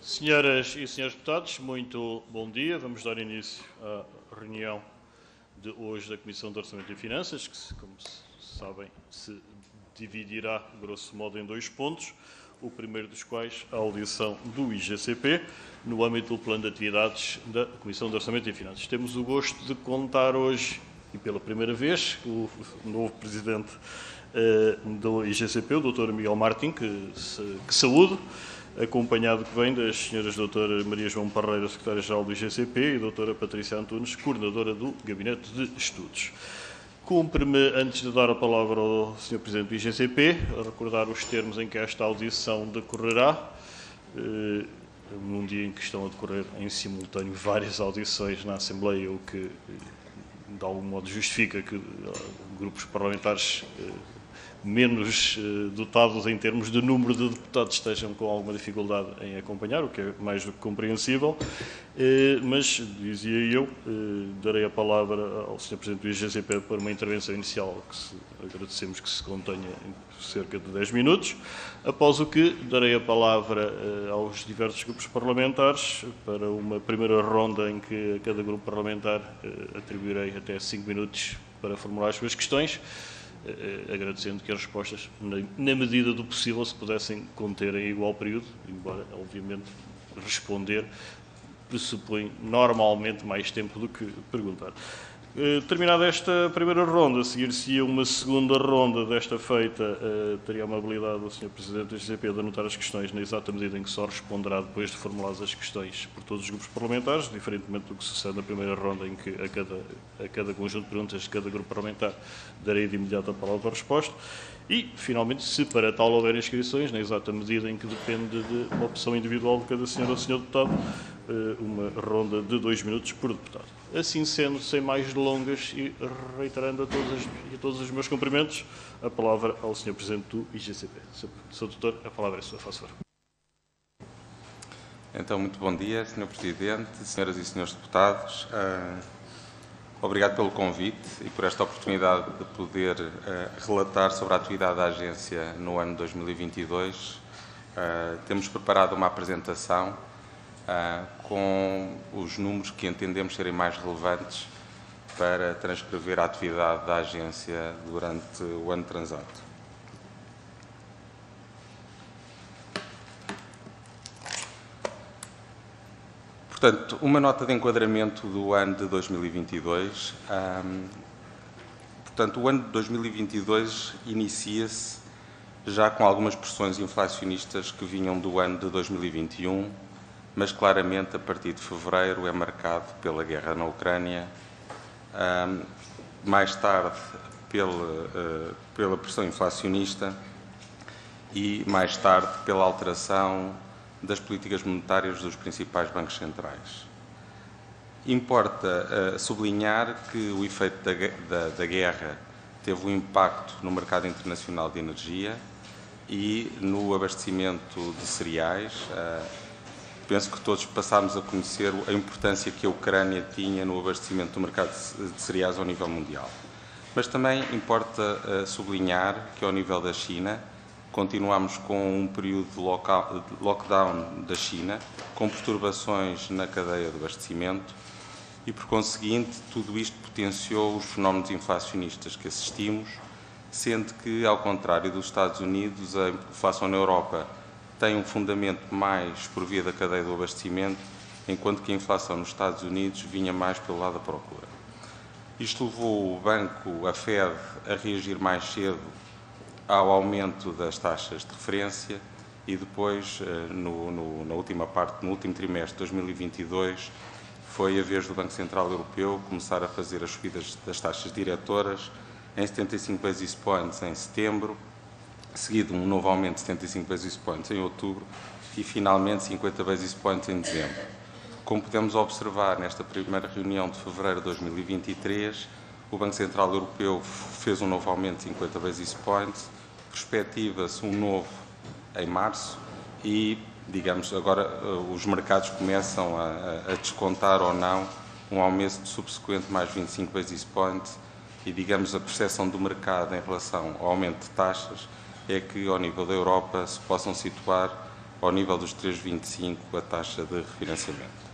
Senhoras e senhores deputados, muito bom dia. Vamos dar início à reunião de hoje da Comissão de Orçamento e Finanças, que, como sabem, se dividirá, grosso modo, em dois pontos. O primeiro dos quais, a audição do IGCP, no âmbito do plano de atividades da Comissão de Orçamento e Finanças. Temos o gosto de contar hoje, e pela primeira vez, o novo Presidente do IGCP, o Dr. Miguel Martim, que saúdo, acompanhado que vem das senhoras Dra. Maria João Parreira, Secretária-Geral do IGCP, e Dra. Patrícia Antunes, Coordenadora do Gabinete de Estudos. Cumpre-me, antes de dar a palavra ao Sr. Presidente do IGCP, recordar os termos em que esta audição decorrerá, num dia em que estão a decorrer em simultâneo várias audições na Assembleia, o que, de algum modo, justifica que grupos parlamentares menos dotados em termos de número de deputados estejam com alguma dificuldade em acompanhar, o que é mais do que compreensível, mas, dizia eu, darei a palavra ao Sr. Presidente do IGCP para uma intervenção inicial que agradecemos que se contenha em cerca de 10 minutos, após o que darei a palavra aos diversos grupos parlamentares para uma primeira ronda em que a cada grupo parlamentar atribuirei até 5 minutos para formular as suas questões, agradecendo que as respostas, na medida do possível, se pudessem conter em igual período, embora, obviamente, responder pressupõe normalmente mais tempo do que perguntar. Terminada esta primeira ronda, seguir-se-ia uma segunda ronda. Desta feita, teria a amabilidade do Sr. Presidente do IGCP de anotar as questões na exata medida em que só responderá depois de formuladas as questões por todos os grupos parlamentares, diferentemente do que sucede na primeira ronda, em que a cada conjunto de perguntas de cada grupo parlamentar darei de imediato a palavra para a resposta. E, finalmente, se para tal houver inscrições, na exata medida em que depende de uma opção individual de cada senhor ou senhor deputado, uma ronda de 2 minutos por deputado. Assim sendo, sem mais delongas e reiterando a todos os meus cumprimentos, a palavra ao Sr. Presidente do IGCP. Sr. Doutor, a palavra é sua, faz favor. Então, muito bom dia, Sr. Presidente, senhoras e senhores deputados. Obrigado pelo convite e por esta oportunidade de poder relatar sobre a atividade da agência no ano 2022. Temos preparado uma apresentação com os números que entendemos serem mais relevantes para transcrever a atividade da agência durante o ano transato. Portanto, uma nota de enquadramento do ano de 2022. Portanto, o ano de 2022 inicia-se já com algumas pressões inflacionistas que vinham do ano de 2021, mas claramente a partir de fevereiro é marcado pela guerra na Ucrânia, mais tarde pela pressão inflacionista e mais tarde pela alteração das políticas monetárias dos principais bancos centrais. Importa sublinhar que o efeito da guerra teve um impacto no mercado internacional de energia e no abastecimento de cereais. Penso que todos passámos a conhecer a importância que a Ucrânia tinha no abastecimento do mercado de cereais ao nível mundial. Mas também importa sublinhar que, ao nível da China, continuamos com um período de lockdown da China, com perturbações na cadeia de abastecimento e, por conseguinte, tudo isto potenciou os fenómenos inflacionistas que assistimos, sendo que, ao contrário dos Estados Unidos, a inflação na Europa tem um fundamento mais por via da cadeia do abastecimento, enquanto que a inflação nos Estados Unidos vinha mais pelo lado da procura. Isto levou o banco, a Fed, a reagir mais cedo ao aumento das taxas de referência e depois, na última parte, no último trimestre de 2022, foi a vez do Banco Central Europeu começar a fazer as subidas das taxas diretoras em 75 basis points em setembro, seguido um novo aumento de 75 basis points em outubro e, finalmente, 50 basis points em dezembro. Como podemos observar nesta primeira reunião de fevereiro de 2023, o Banco Central Europeu fez um novo aumento de 50 basis points, perspectiva-se um novo em março e, digamos, agora os mercados começam a descontar ou não um aumento subsequente mais 25 basis points e, digamos, a percepção do mercado em relação ao aumento de taxas é que, ao nível da Europa, se possam situar ao nível dos 3,25 a taxa de refinanciamento.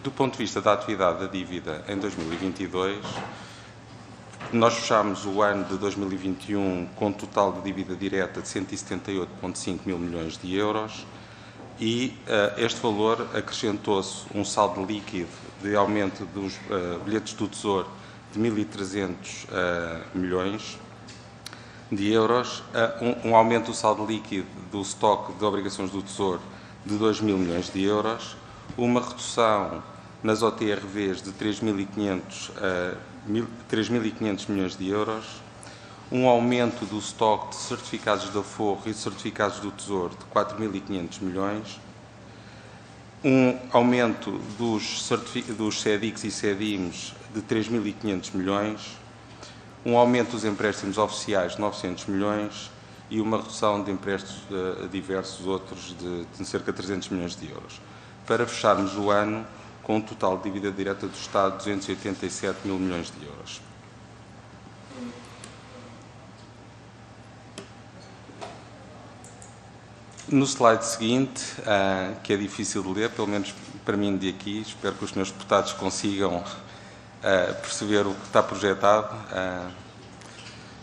Do ponto de vista da atividade da dívida em 2022, nós fechámos o ano de 2021 com um total de dívida direta de 178,5 mil milhões de euros e este valor acrescentou-se um saldo líquido de aumento dos bilhetes do Tesouro de 1.300 milhões de euros, um aumento do saldo líquido do estoque de obrigações do Tesouro de 2 mil milhões de euros, uma redução nas OTRVs de 3.500 milhões de euros, um aumento do estoque de certificados de aforro e de certificados do Tesouro de 4.500 milhões, um aumento dos CEDICs e CEDIMs de 3.500 milhões, um aumento dos empréstimos oficiais de 900 milhões e uma redução de empréstimos diversos outros de cerca de 300 milhões de euros, para fecharmos o ano com um total de dívida direta do Estado de 287 mil milhões de euros. No slide seguinte, que é difícil de ler, pelo menos para mim de aqui, espero que os meus deputados consigam perceber o que está projetado,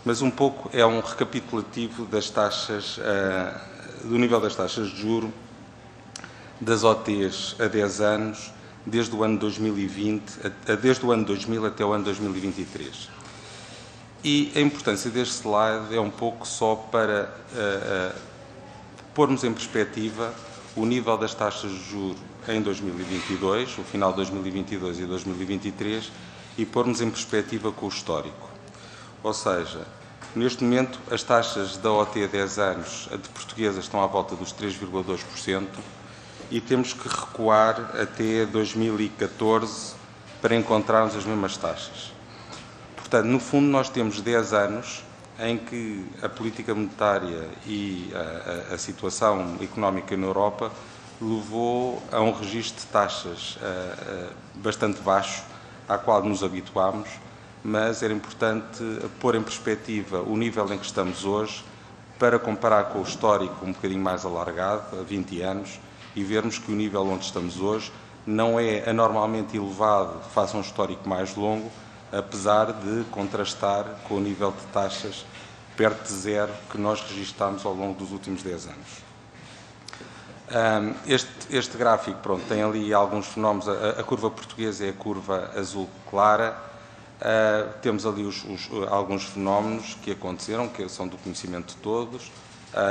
mas um pouco é um recapitulativo das taxas, do nível das taxas de juros das OTs a 10 anos, desde o ano 2020, desde o ano 2000 até o ano 2023. E a importância deste slide é um pouco só para pormos em perspectiva o nível das taxas de juros em 2022, o final de 2022 e 2023, e pormos em perspectiva com o histórico. Ou seja, neste momento, as taxas da OT a 10 anos de portuguesas estão à volta dos 3,2%, e temos que recuar até 2014 para encontrarmos as mesmas taxas. Portanto, no fundo, nós temos 10 anos em que a política monetária e a situação económica na Europa levou a um registro de taxas bastante baixo, à qual nos habituámos, mas era importante pôr em perspectiva o nível em que estamos hoje para comparar com o histórico um bocadinho mais alargado, a 20 anos, e vermos que o nível onde estamos hoje não é anormalmente elevado face a um histórico mais longo, apesar de contrastar com o nível de taxas perto de zero que nós registámos ao longo dos últimos 10 anos. Este gráfico, pronto, tem ali alguns fenómenos. A curva portuguesa é a curva azul clara. Temos ali alguns fenómenos que aconteceram, que são do conhecimento de todos,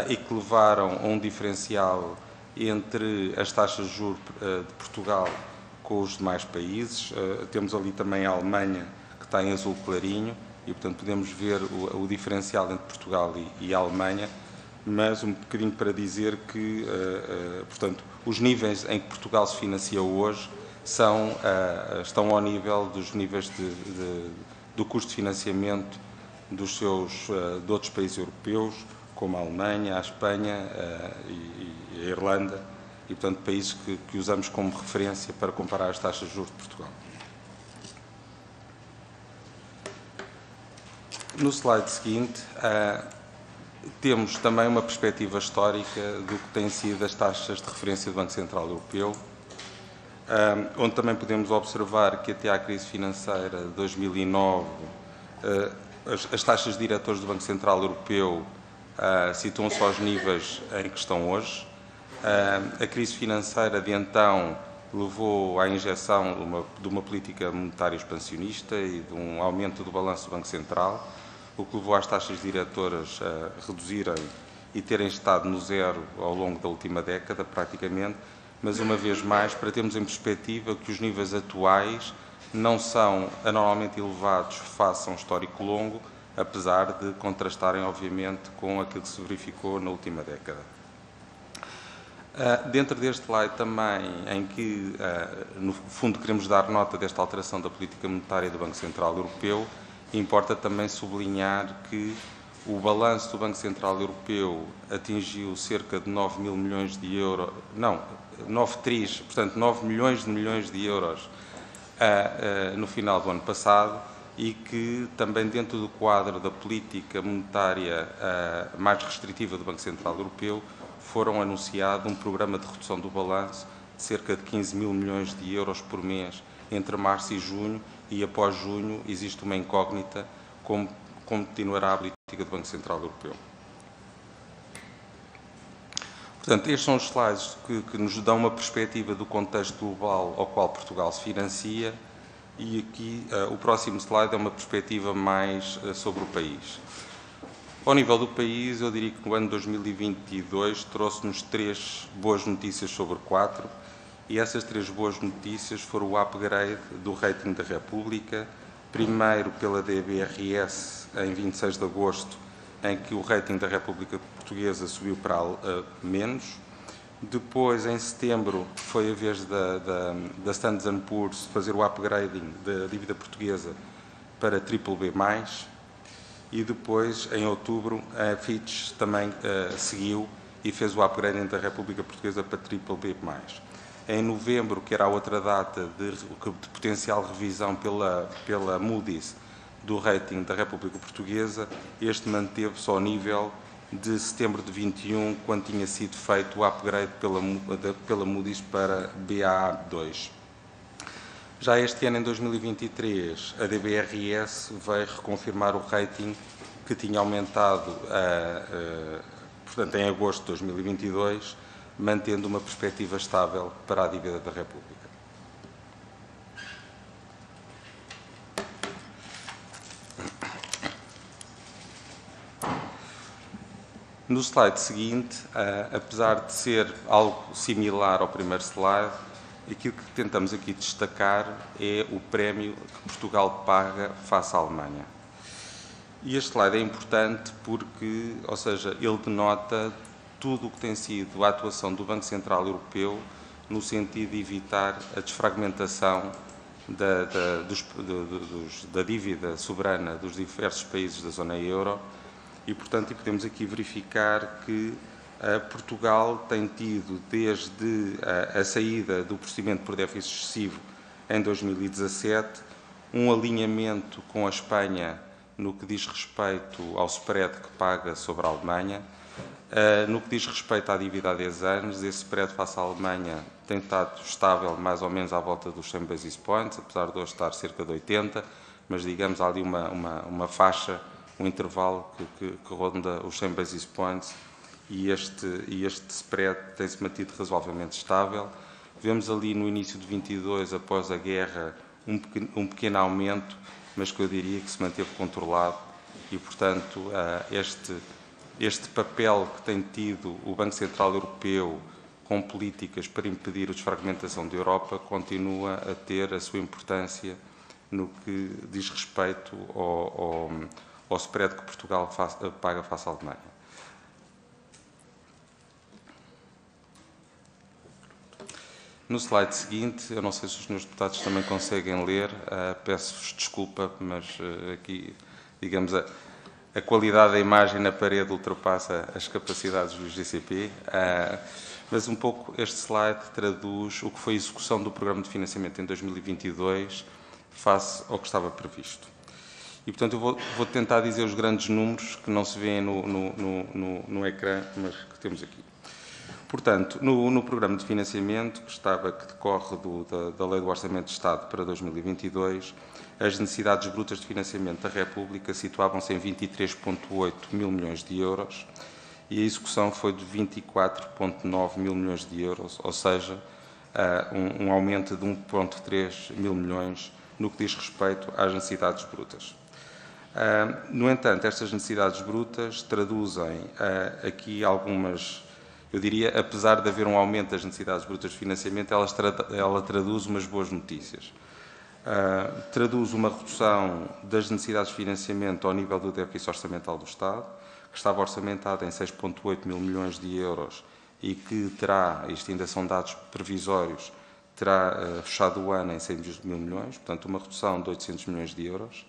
e que levaram a um diferencial entre as taxas de juros de Portugal com os demais países. Temos ali também a Alemanha, que está em azul clarinho, e, portanto, podemos ver o diferencial entre Portugal e a Alemanha, mas um bocadinho para dizer que, portanto, os níveis em que Portugal se financia hoje estão ao nível dos níveis do custo de financiamento de outros países europeus, como a Alemanha, a Espanha e a Irlanda, e, portanto, países que usamos como referência para comparar as taxas de juros de Portugal. No slide seguinte, temos também uma perspectiva histórica do que têm sido as taxas de referência do Banco Central Europeu, onde também podemos observar que até à crise financeira de 2009, as taxas de diretores do Banco Central Europeu situam-se aos níveis em que estão hoje. A crise financeira de então levou à injeção de uma política monetária expansionista e de um aumento do balanço do Banco Central, o que levou as taxas diretoras a reduzirem e terem estado no zero ao longo da última década, praticamente, mas, uma vez mais, para termos em perspectiva que os níveis atuais não são anormalmente elevados face a um histórico longo, apesar de contrastarem, obviamente, com aquilo que se verificou na última década. Dentro deste slide também, em que, no fundo, queremos dar nota desta alteração da política monetária do Banco Central Europeu, importa também sublinhar que o balanço do Banco Central Europeu atingiu cerca de 9 mil milhões de euros, não, 9 milhões de euros no final do ano passado, e que também dentro do quadro da política monetária mais restritiva do Banco Central Europeu, foram anunciado um programa de redução do balanço de cerca de 15 mil milhões de euros por mês entre março e junho, e após junho existe uma incógnita como continuará a política do Banco Central Europeu. Portanto, estes são os slides que nos dão uma perspectiva do contexto global ao qual Portugal se financia, e aqui o próximo slide é uma perspectiva mais sobre o país. Ao nível do país, eu diria que no ano 2022 trouxe-nos 3 boas notícias sobre 4, e essas 3 boas notícias foram o upgrade do rating da República, primeiro pela DBRS em 26 de agosto, em que o rating da República Portuguesa subiu para menos. Depois, em setembro, foi a vez da Standard & Poor's fazer o upgrading da dívida portuguesa para BBB+. E depois, em outubro, a Fitch também seguiu e fez o upgrading da República Portuguesa para BBB+. Em novembro, que era a outra data de potencial revisão pela Moody's do rating da República Portuguesa, este manteve-se ao nível de setembro de 21, quando tinha sido feito o upgrade pela Moody's para Baa2. Já este ano, em 2023, a DBRS veio reconfirmar o rating que tinha aumentado, portanto, em agosto de 2022, mantendo uma perspectiva estável para a dívida da República. No slide seguinte, apesar de ser algo similar ao primeiro slide, aquilo que tentamos aqui destacar é o prémio que Portugal paga face à Alemanha. E este slide é importante porque, ou seja, ele denota tudo o que tem sido a atuação do Banco Central Europeu no sentido de evitar a desfragmentação da dívida soberana dos diversos países da zona euro. E, portanto, podemos aqui verificar que Portugal tem tido, desde a saída do procedimento por déficit excessivo em 2017, um alinhamento com a Espanha no que diz respeito ao spread que paga sobre a Alemanha. No que diz respeito à dívida há 10 anos, esse spread face à Alemanha tem estado estável mais ou menos à volta dos 100 basis points, apesar de hoje estar cerca de 80, mas digamos há ali uma faixa, um intervalo que ronda os 100 basis points, e este spread tem-se mantido razoavelmente estável. Vemos ali no início de 22, após a guerra, um pequeno aumento, mas que eu diria que se manteve controlado, e, portanto, este papel que tem tido o Banco Central Europeu com políticas para impedir a desfragmentação da Europa continua a ter a sua importância no que diz respeito ao spread que Portugal paga face à Alemanha. No slide seguinte, eu não sei se os senhores deputados também conseguem ler, peço-vos desculpa, mas aqui, digamos, a qualidade da imagem na parede ultrapassa as capacidades do GCP, mas um pouco este slide traduz o que foi a execução do programa de financiamento em 2022 face ao que estava previsto. E, portanto, eu vou tentar dizer os grandes números que não se vêem no ecrã, mas que temos aqui. Portanto, no programa de financiamento que decorre da Lei do Orçamento de Estado para 2022, as necessidades brutas de financiamento da República situavam-se em 23,8 mil milhões de euros e a execução foi de 24,9 mil milhões de euros, ou seja, um aumento de 1,3 mil milhões no que diz respeito às necessidades brutas. No entanto, estas necessidades brutas traduzem aqui algumas, eu diria, apesar de haver um aumento das necessidades brutas de financiamento, ela traduz umas boas notícias. Traduz uma redução das necessidades de financiamento ao nível do déficit orçamental do Estado, que estava orçamentado em 6,8 mil milhões de euros e que terá, isto ainda são dados provisórios, terá fechado o ano em 100 mil milhões, portanto uma redução de 800 milhões de euros.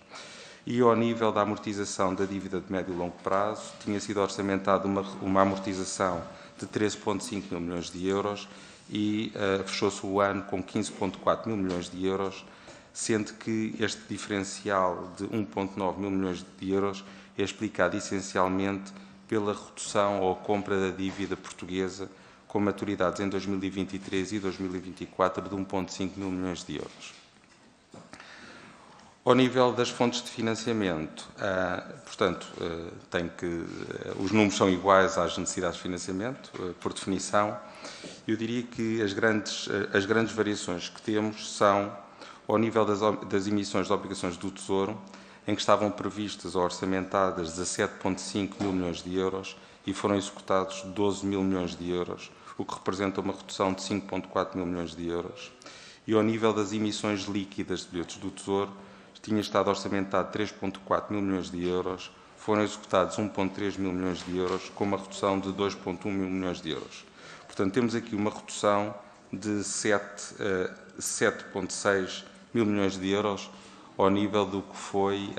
E ao nível da amortização da dívida de médio e longo prazo, tinha sido orçamentado uma amortização de 13,5 mil milhões de euros e fechou-se o ano com 15,4 mil milhões de euros, sendo que este diferencial de 1,9 mil milhões de euros é explicado essencialmente pela redução ou compra da dívida portuguesa com maturidades em 2023 e 2024 de 1,5 mil milhões de euros. Ao nível das fontes de financiamento, portanto, os números são iguais às necessidades de financiamento, por definição. Eu diria que as grandes variações que temos são ao nível das emissões de obrigações do Tesouro, em que estavam previstas ou orçamentadas 17,5 mil milhões de euros e foram executados 12 mil milhões de euros, o que representa uma redução de 5,4 mil milhões de euros. E ao nível das emissões líquidas de bilhetes do Tesouro, tinha estado orçamentado 3,4 mil milhões de euros, foram executados 1,3 mil milhões de euros, com uma redução de 2,1 mil milhões de euros. Portanto, temos aqui uma redução de 7,6 mil milhões de euros ao nível do que foi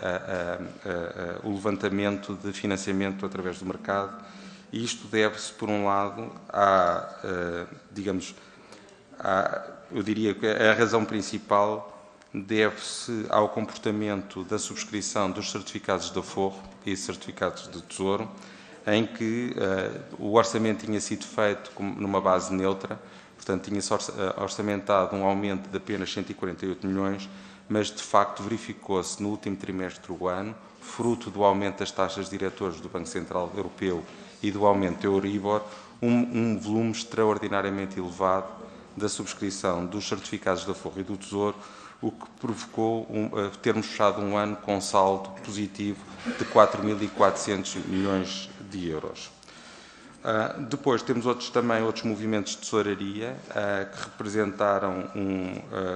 o levantamento de financiamento através do mercado. E isto deve-se, por um lado, eu diria que a razão principal deve-se ao comportamento da subscrição dos certificados de aforro e certificados de tesouro, em que o orçamento tinha sido feito numa base neutra, portanto, tinha-se orçamentado um aumento de apenas 148 milhões, mas, de facto, verificou-se no último trimestre do ano, fruto do aumento das taxas diretores do Banco Central Europeu e do aumento do Euribor, um volume extraordinariamente elevado da subscrição dos certificados de aforro e do tesouro, o que provocou termos fechado um ano com saldo positivo de 4.400 milhões de euros. Depois temos também outros movimentos de tesouraria que representaram,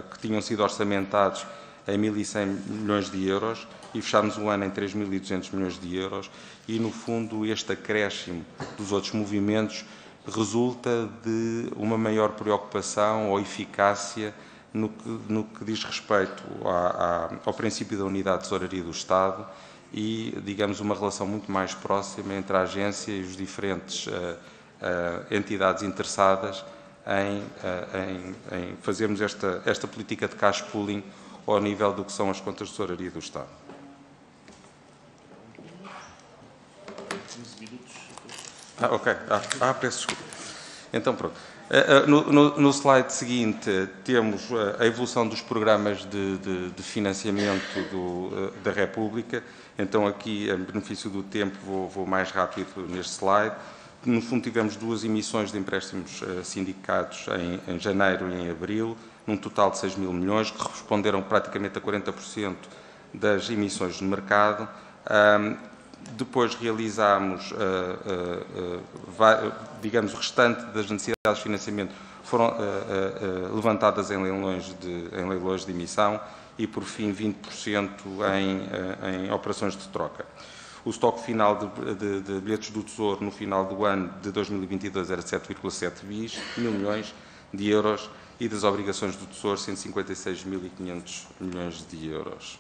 que tinham sido orçamentados em 1.100 milhões de euros e fechámos o ano em 3.200 milhões de euros e, no fundo, este acréscimo dos outros movimentos resulta de uma maior preocupação ou eficácia no que diz respeito ao princípio da unidade de tesouraria do Estado e, digamos, uma relação muito mais próxima entre a agência e os diferentes entidades interessadas em fazermos esta política de cash pooling ao nível do que são as contas de tesouraria do Estado. Ok. Peço desculpa. Então, pronto. No slide seguinte, temos a evolução dos programas de financiamento da República. Então, aqui, em benefício do tempo, vou mais rápido neste slide. No fundo, tivemos duas emissões de empréstimos sindicados em janeiro e em abril, num total de 6 mil milhões, que responderam praticamente a 40% das emissões no mercado. Depois realizámos, digamos, o restante das necessidades de financiamento foram levantadas em leilões de emissão e, por fim, 20% em operações de troca. O estoque final de bilhetes do Tesouro no final do ano de 2022 era 7,7 mil milhões de euros e das obrigações do Tesouro 156.500 milhões de euros.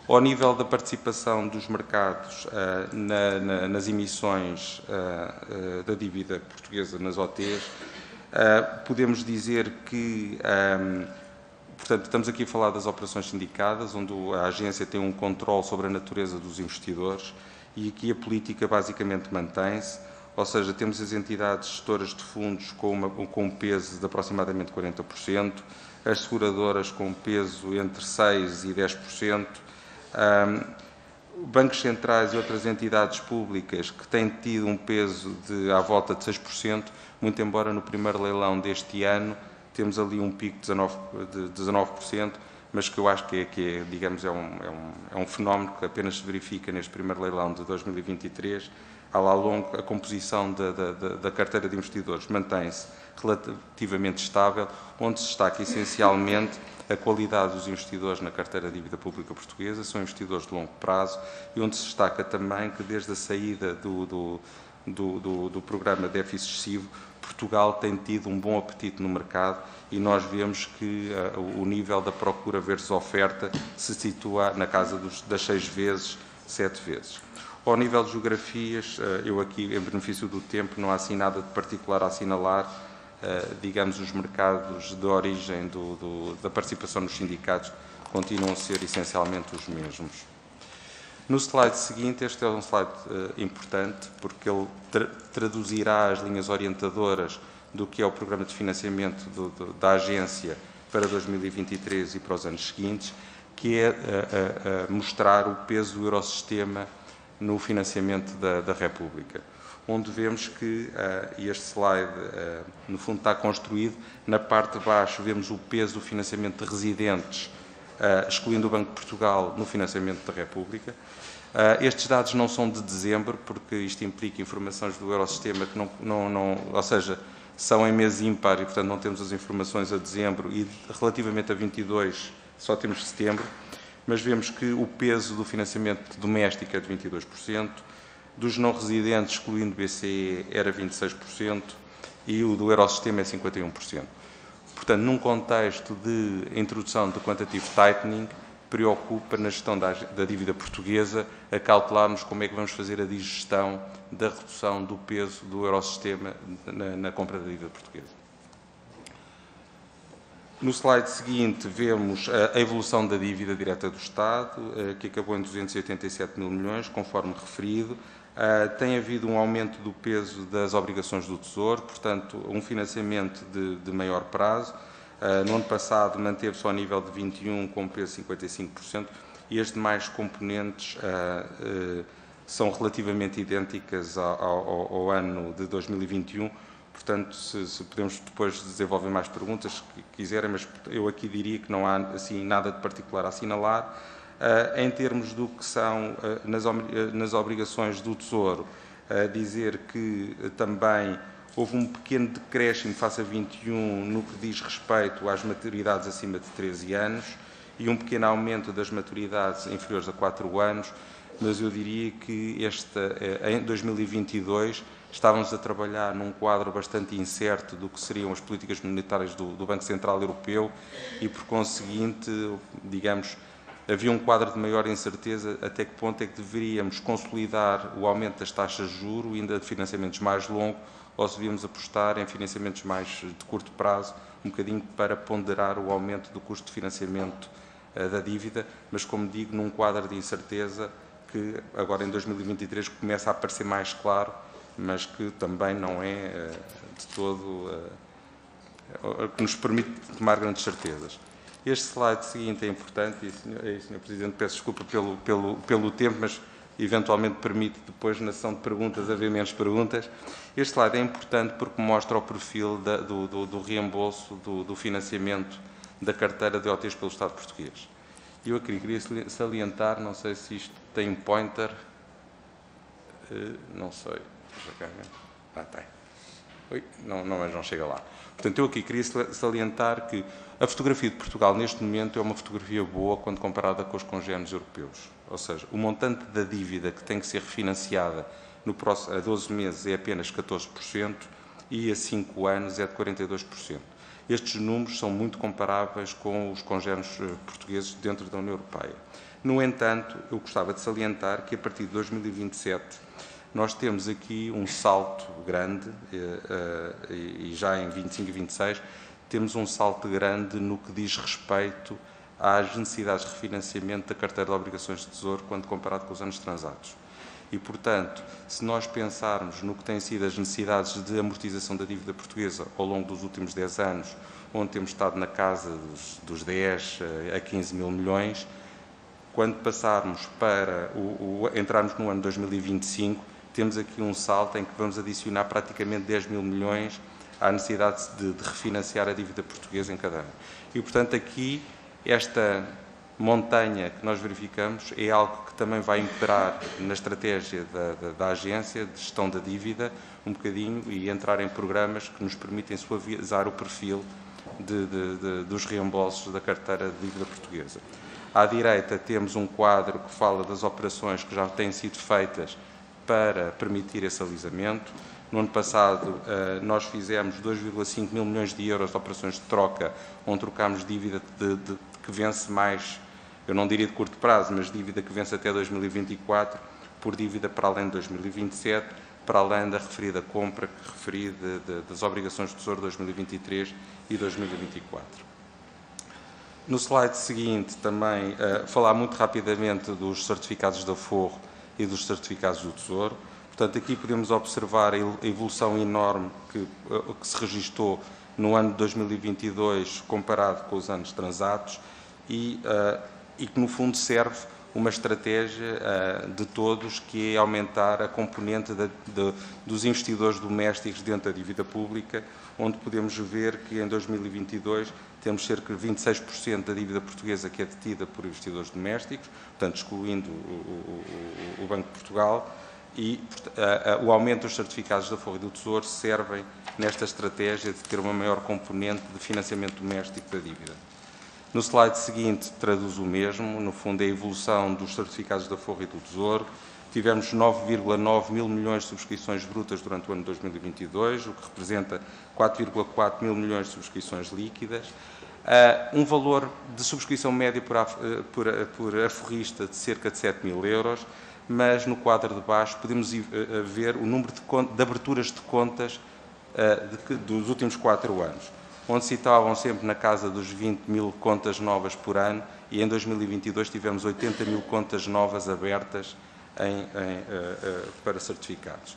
Ao nível da participação dos mercados nas emissões da dívida portuguesa nas OTs, podemos dizer que, portanto, estamos aqui a falar das operações sindicadas, onde a agência tem um controle sobre a natureza dos investidores e aqui a política basicamente mantém-se, ou seja, temos as entidades gestoras de fundos com um peso de aproximadamente 40%, as seguradoras com um peso entre 6% e 10%, bancos centrais e outras entidades públicas que têm tido um peso à volta de 6%, muito embora no primeiro leilão deste ano temos ali um pico de 19%, mas que eu acho que digamos, é um fenómeno que apenas se verifica neste primeiro leilão de 2023. Ao longo, a composição da carteira de investidores mantém-se relativamente estável, onde se destaca essencialmente a qualidade dos investidores na carteira de dívida pública portuguesa, são investidores de longo prazo, e onde se destaca também que desde a saída do programa de déficit excessivo, Portugal tem tido um bom apetite no mercado e nós vemos que o nível da procura versus oferta se situa na casa das 6 vezes, 7 vezes. Ao nível de geografias, eu aqui, em benefício do tempo, não há assim nada de particular a assinalar. Digamos, os mercados de origem da participação nos sindicatos continuam a ser essencialmente os mesmos. No slide seguinte, este é um slide importante, porque ele traduzirá as linhas orientadoras do que é o programa de financiamento da agência para 2023 e para os anos seguintes, que é mostrar o peso do Eurosistema no financiamento da República, onde vemos que este slide, no fundo, está construído. Na parte de baixo vemos o peso do financiamento de residentes, excluindo o Banco de Portugal, no financiamento da República. Estes dados não são de dezembro, porque isto implica informações do Eurosistema que ou seja, são em mês ímpar e, portanto, não temos as informações a dezembro, e relativamente a 22 só temos setembro, mas vemos que o peso do financiamento doméstico é de 22%, dos não residentes, excluindo BCE, era 26%, e o do Eurosistema é 51%. Portanto, num contexto de introdução do quantitative tightening, preocupa na gestão da dívida portuguesa a calcularmos como é que vamos fazer a digestão da redução do peso do Eurosistema na compra da dívida portuguesa. No slide seguinte vemos a evolução da dívida direta do Estado, que acabou em 287 mil milhões, conforme referido. Tem havido um aumento do peso das obrigações do Tesouro, portanto, um financiamento de maior prazo. No ano passado manteve-se ao nível de 21, com peso de 55%, e as demais componentes são relativamente idênticas ao ano de 2021. Portanto, se podemos depois desenvolver mais perguntas, que quiserem, mas eu aqui diria que não há assim nada de particular a assinalar. Em termos do que são nas obrigações do Tesouro, dizer que também houve um pequeno decréscimo face a 21 no que diz respeito às maturidades acima de 13 anos e um pequeno aumento das maturidades inferiores a 4 anos, mas eu diria que em 2022 estávamos a trabalhar num quadro bastante incerto do que seriam as políticas monetárias do Banco Central Europeu e, por conseguinte, digamos, havia um quadro de maior incerteza até que ponto é que deveríamos consolidar o aumento das taxas de juros, ainda de financiamentos mais longos, ou se devíamos apostar em financiamentos mais de curto prazo, um bocadinho para ponderar o aumento do custo de financiamento da dívida, mas, como digo, num quadro de incerteza que agora em 2023 começa a aparecer mais claro, mas que também não é de todo que nos permite tomar grandes certezas. Este slide seguinte é importante, e, Sr. Presidente, peço desculpa pelo tempo, mas eventualmente permite depois, na sessão de perguntas, haver menos perguntas. Este slide é importante porque mostra o perfil do reembolso do financiamento da carteira de OTs pelo Estado português. Eu aqui queria salientar, não sei se isto tem um pointer, não sei, tem. Oi, mas não chega lá. Portanto, eu aqui queria salientar que a fotografia de Portugal, neste momento, é uma fotografia boa quando comparada com os congéneres europeus. Ou seja, o montante da dívida que tem que ser refinanciada a 12 meses é apenas 14% e a 5 anos é de 42%. Estes números são muito comparáveis com os congéneres portugueses dentro da União Europeia. No entanto, eu gostava de salientar que, a partir de 2027, nós temos aqui um salto grande, e já em 25 e 26, temos um salto grande no que diz respeito às necessidades de refinanciamento da carteira de obrigações de tesouro quando comparado com os anos transados. E, portanto, se nós pensarmos no que têm sido as necessidades de amortização da dívida portuguesa ao longo dos últimos 10 anos, onde temos estado na casa dos 10 a 15 mil milhões, quando passarmos para entrarmos no ano 2025, temos aqui um salto em que vamos adicionar praticamente 10 mil milhões à necessidade de refinanciar a dívida portuguesa em cada ano. E, portanto, aqui esta montanha que nós verificamos é algo que também vai imperar na estratégia da agência de gestão da dívida um bocadinho e entrar em programas que nos permitem suavizar o perfil dos reembolsos da carteira de dívida portuguesa. À direita temos um quadro que fala das operações que já têm sido feitas para permitir esse alisamento. No ano passado, nós fizemos 2,5 mil milhões de euros de operações de troca, onde trocámos dívida que vence mais, eu não diria de curto prazo, mas dívida que vence até 2024, por dívida para além de 2027, para além da referida compra que referi das obrigações de tesouro 2023 e 2024. No slide seguinte, também falar muito rapidamente dos certificados de aforro e dos certificados do Tesouro. Portanto, aqui podemos observar a evolução enorme que se registou no ano de 2022 comparado com os anos transatos e que, no fundo, serve uma estratégia de todos, que é aumentar a componente dos investidores domésticos dentro da dívida pública, onde podemos ver que em 2022 temos cerca de 26% da dívida portuguesa que é detida por investidores domésticos, portanto, excluindo o Banco de Portugal, e o aumento dos certificados de aforro e do Tesouro servem nesta estratégia de ter uma maior componente de financiamento doméstico da dívida. No slide seguinte traduz o mesmo, no fundo é a evolução dos certificados de aforro e do Tesouro. Tivemos 9,9 mil milhões de subscrições brutas durante o ano de 2022, o que representa 4,4 mil milhões de subscrições líquidas. Um valor de subscrição média por aforrista de cerca de 7 mil euros, mas no quadro de baixo podemos ver o número de aberturas de contas dos últimos 4 anos, onde se estavam sempre na casa dos 20 mil contas novas por ano, e em 2022 tivemos 80 mil contas novas abertas para certificados.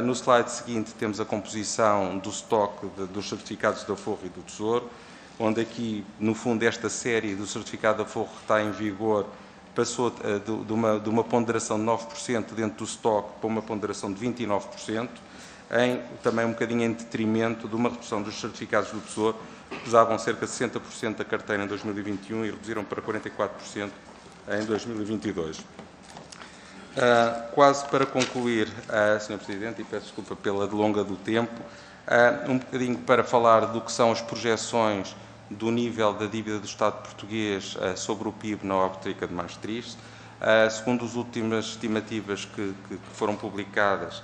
No slide seguinte temos a composição do estoque dos certificados de aforro e do Tesouro, onde aqui, no fundo, esta série do certificado de aforro que está em vigor passou de uma ponderação de 9% dentro do estoque para uma ponderação de 29%, também um bocadinho em detrimento de uma redução dos certificados do Tesouro, que pesavam cerca de 60% da carteira em 2021 e reduziram para 44% em 2022. Quase para concluir, Sr. Presidente, e peço desculpa pela delonga do tempo, um bocadinho para falar do que são as projeções do nível da dívida do Estado português sobre o PIB na óptica de Maastricht. Segundo as últimas estimativas que foram publicadas,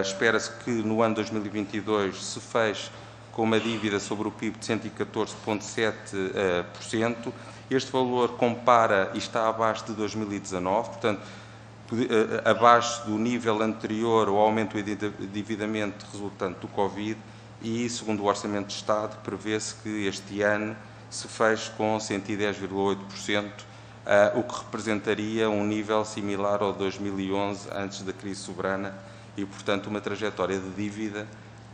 espera-se que no ano 2022 se feche com uma dívida sobre o PIB de 114,7%. Este valor compara e está abaixo de 2019, portanto, abaixo do nível anterior ao aumento do endividamento resultante do Covid, e, segundo o Orçamento de Estado, prevê-se que este ano se feche com 110,8%, o que representaria um nível similar ao de 2011, antes da crise soberana, e, portanto, uma trajetória de dívida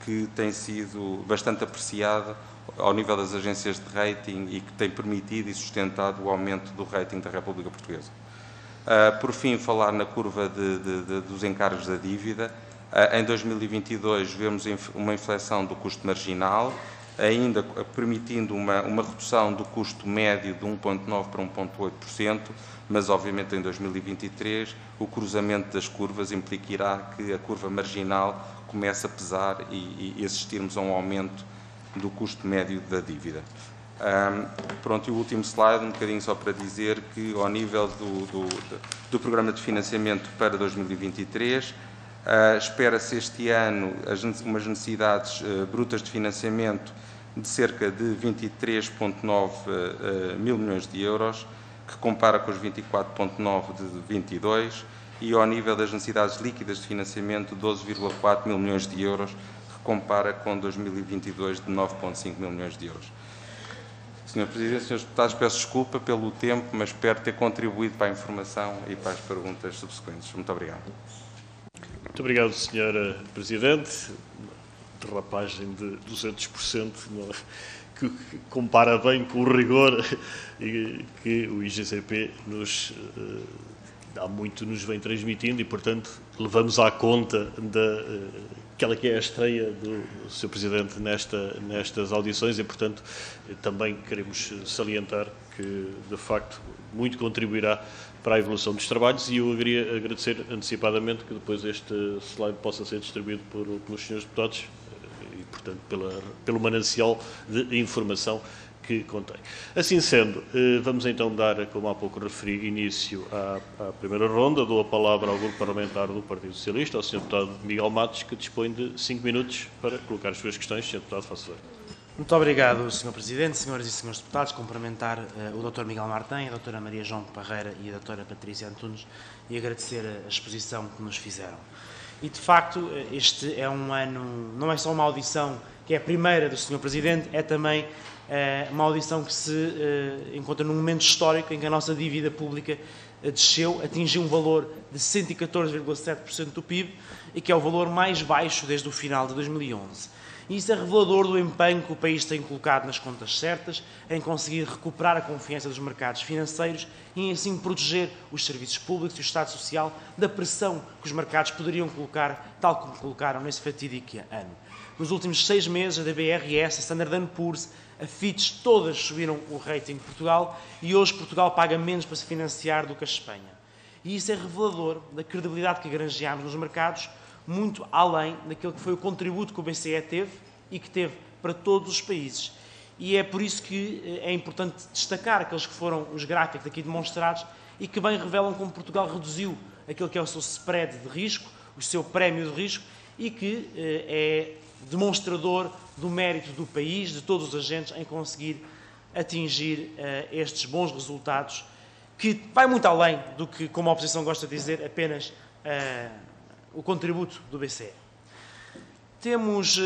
que tem sido bastante apreciada ao nível das agências de rating e que tem permitido e sustentado o aumento do rating da República Portuguesa. Por fim, falar na curva dos encargos da dívida. Em 2022 vemos uma inflexão do custo marginal, ainda permitindo uma redução do custo médio de 1,9% para 1,8%, mas obviamente em 2023 o cruzamento das curvas implicará que a curva marginal comece a pesar e assistirmos a um aumento do custo médio da dívida. Pronto, e o último slide, um bocadinho só para dizer que, ao nível do programa de financiamento para 2023, espera-se este ano umas necessidades brutas de financiamento de cerca de 23,9 mil milhões de euros, que compara com os 24,9 de 22, e ao nível das necessidades líquidas de financiamento, 12,4 mil milhões de euros, que compara com 2022 de 9,5 mil milhões de euros. Sr. Presidente, Srs. Deputados, peço desculpa pelo tempo, mas espero ter contribuído para a informação e para as perguntas subsequentes. Muito obrigado. Muito obrigado, Sr. Presidente. Derrapagem de 200%, que compara bem com o rigor que o IGCP há muito nos vem transmitindo, e, portanto, levamos à conta daquela que é a estreia do Sr. Presidente nestas audições, e, portanto, também queremos salientar que, de facto, muito contribuirá para a evolução dos trabalhos, e eu queria agradecer antecipadamente que depois este slide possa ser distribuído pelos senhores deputados e, portanto, pelo manancial de informação que contém. Assim sendo, vamos então dar, como há pouco referi, início à primeira ronda. Dou a palavra ao Grupo Parlamentar do Partido Socialista, ao Sr. Deputado Miguel Matos, que dispõe de 5 minutos para colocar as suas questões. Sr. Deputado, faça favor. Muito obrigado, Sr. Presidente, Senhoras e Senhores Deputados. Cumprimentar o Dr. Miguel Martins, a Dra. Maria João Parreira e a Dra. Patrícia Antunes, e agradecer a exposição que nos fizeram. E, de facto, este é um ano, não é só uma audição que é a primeira do Sr. Presidente, é também uma audição que se encontra num momento histórico em que a nossa dívida pública desceu, atingiu um valor de 114,7% do PIB e que é o valor mais baixo desde o final de 2011. E isso é revelador do empenho que o país tem colocado nas contas certas, em conseguir recuperar a confiança dos mercados financeiros e, em assim, proteger os serviços públicos e o Estado Social da pressão que os mercados poderiam colocar, tal como colocaram nesse fatídico ano. Nos últimos 6 meses, a DBRS, a Standard & Poor's, a Fitch, todas subiram o rating de Portugal e hoje Portugal paga menos para se financiar do que a Espanha. E isso é revelador da credibilidade que granjeámos nos mercados, muito além daquilo que foi o contributo que o BCE teve e que teve para todos os países. E é por isso que é importante destacar aqueles que foram os gráficos aqui demonstrados e que bem revelam como Portugal reduziu aquilo que é o seu spread de risco, o seu prémio de risco, e que é demonstrador do mérito do país, de todos os agentes, em conseguir atingir estes bons resultados, que vai muito além do que, como a oposição gosta de dizer, apenas o contributo do BCE. Temos,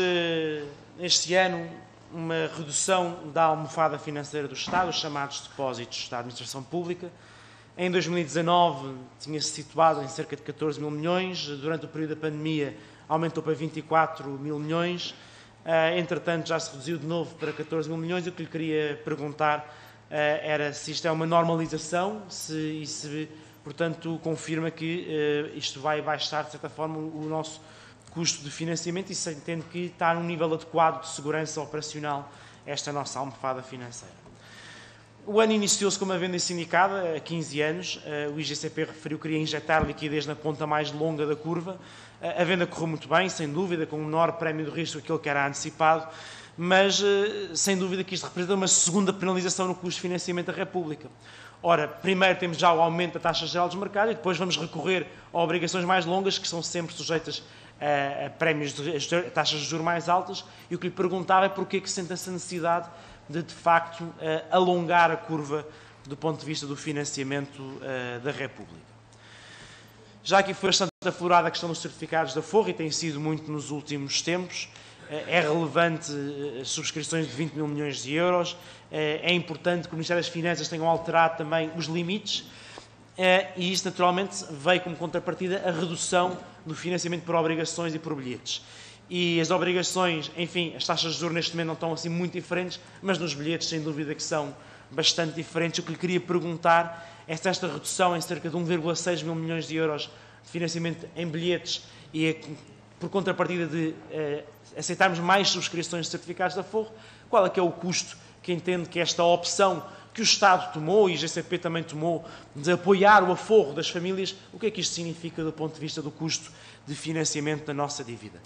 este ano, uma redução da almofada financeira do Estado, os chamados depósitos da administração pública. Em 2019 tinha-se situado em cerca de 14 mil milhões, durante o período da pandemia aumentou para 24 mil milhões, entretanto já se reduziu de novo para 14 mil milhões. O que lhe queria perguntar era se isto é uma normalização e se, portanto, confirma que isto vai baixar, de certa forma, o nosso custo de financiamento e se entende que está num nível adequado de segurança operacional esta nossa almofada financeira. O ano iniciou-se com uma venda sindicada, há 15 anos. O IGCP referiu que queria injetar liquidez na ponta mais longa da curva. A venda correu muito bem, sem dúvida, com um menor prémio de risco que aquele que era antecipado, mas sem dúvida que isto representa uma segunda penalização no custo de financiamento da República. Ora, primeiro temos já o aumento da taxa geral dos mercados e depois vamos recorrer a obrigações mais longas, que são sempre sujeitas a prémios de taxas de juros mais altas, e o que lhe perguntava é porquê que sente essa necessidade de facto, alongar a curva do ponto de vista do financiamento da República. Já aqui foi bastante aflorada a questão dos certificados da Forro e tem sido muito nos últimos tempos. É relevante as subscrições de 20 mil milhões de euros. É importante que o Ministério das Finanças tenham alterado também os limites e isso, naturalmente, veio como contrapartida a redução do financiamento por obrigações e por bilhetes. E as obrigações, enfim, as taxas de juros neste momento não estão assim muito diferentes, mas nos bilhetes, sem dúvida, que são bastante diferentes. O que lhe queria perguntar é se esta redução em cerca de 1,6 mil milhões de euros de financiamento em bilhetes e por contrapartida de aceitarmos mais subscrições de certificados da Forro, qual é que é o custo que entende que esta opção que o Estado tomou e a IGCP também tomou de apoiar o aforro das famílias, o que é que isto significa do ponto de vista do custo de financiamento da nossa dívida?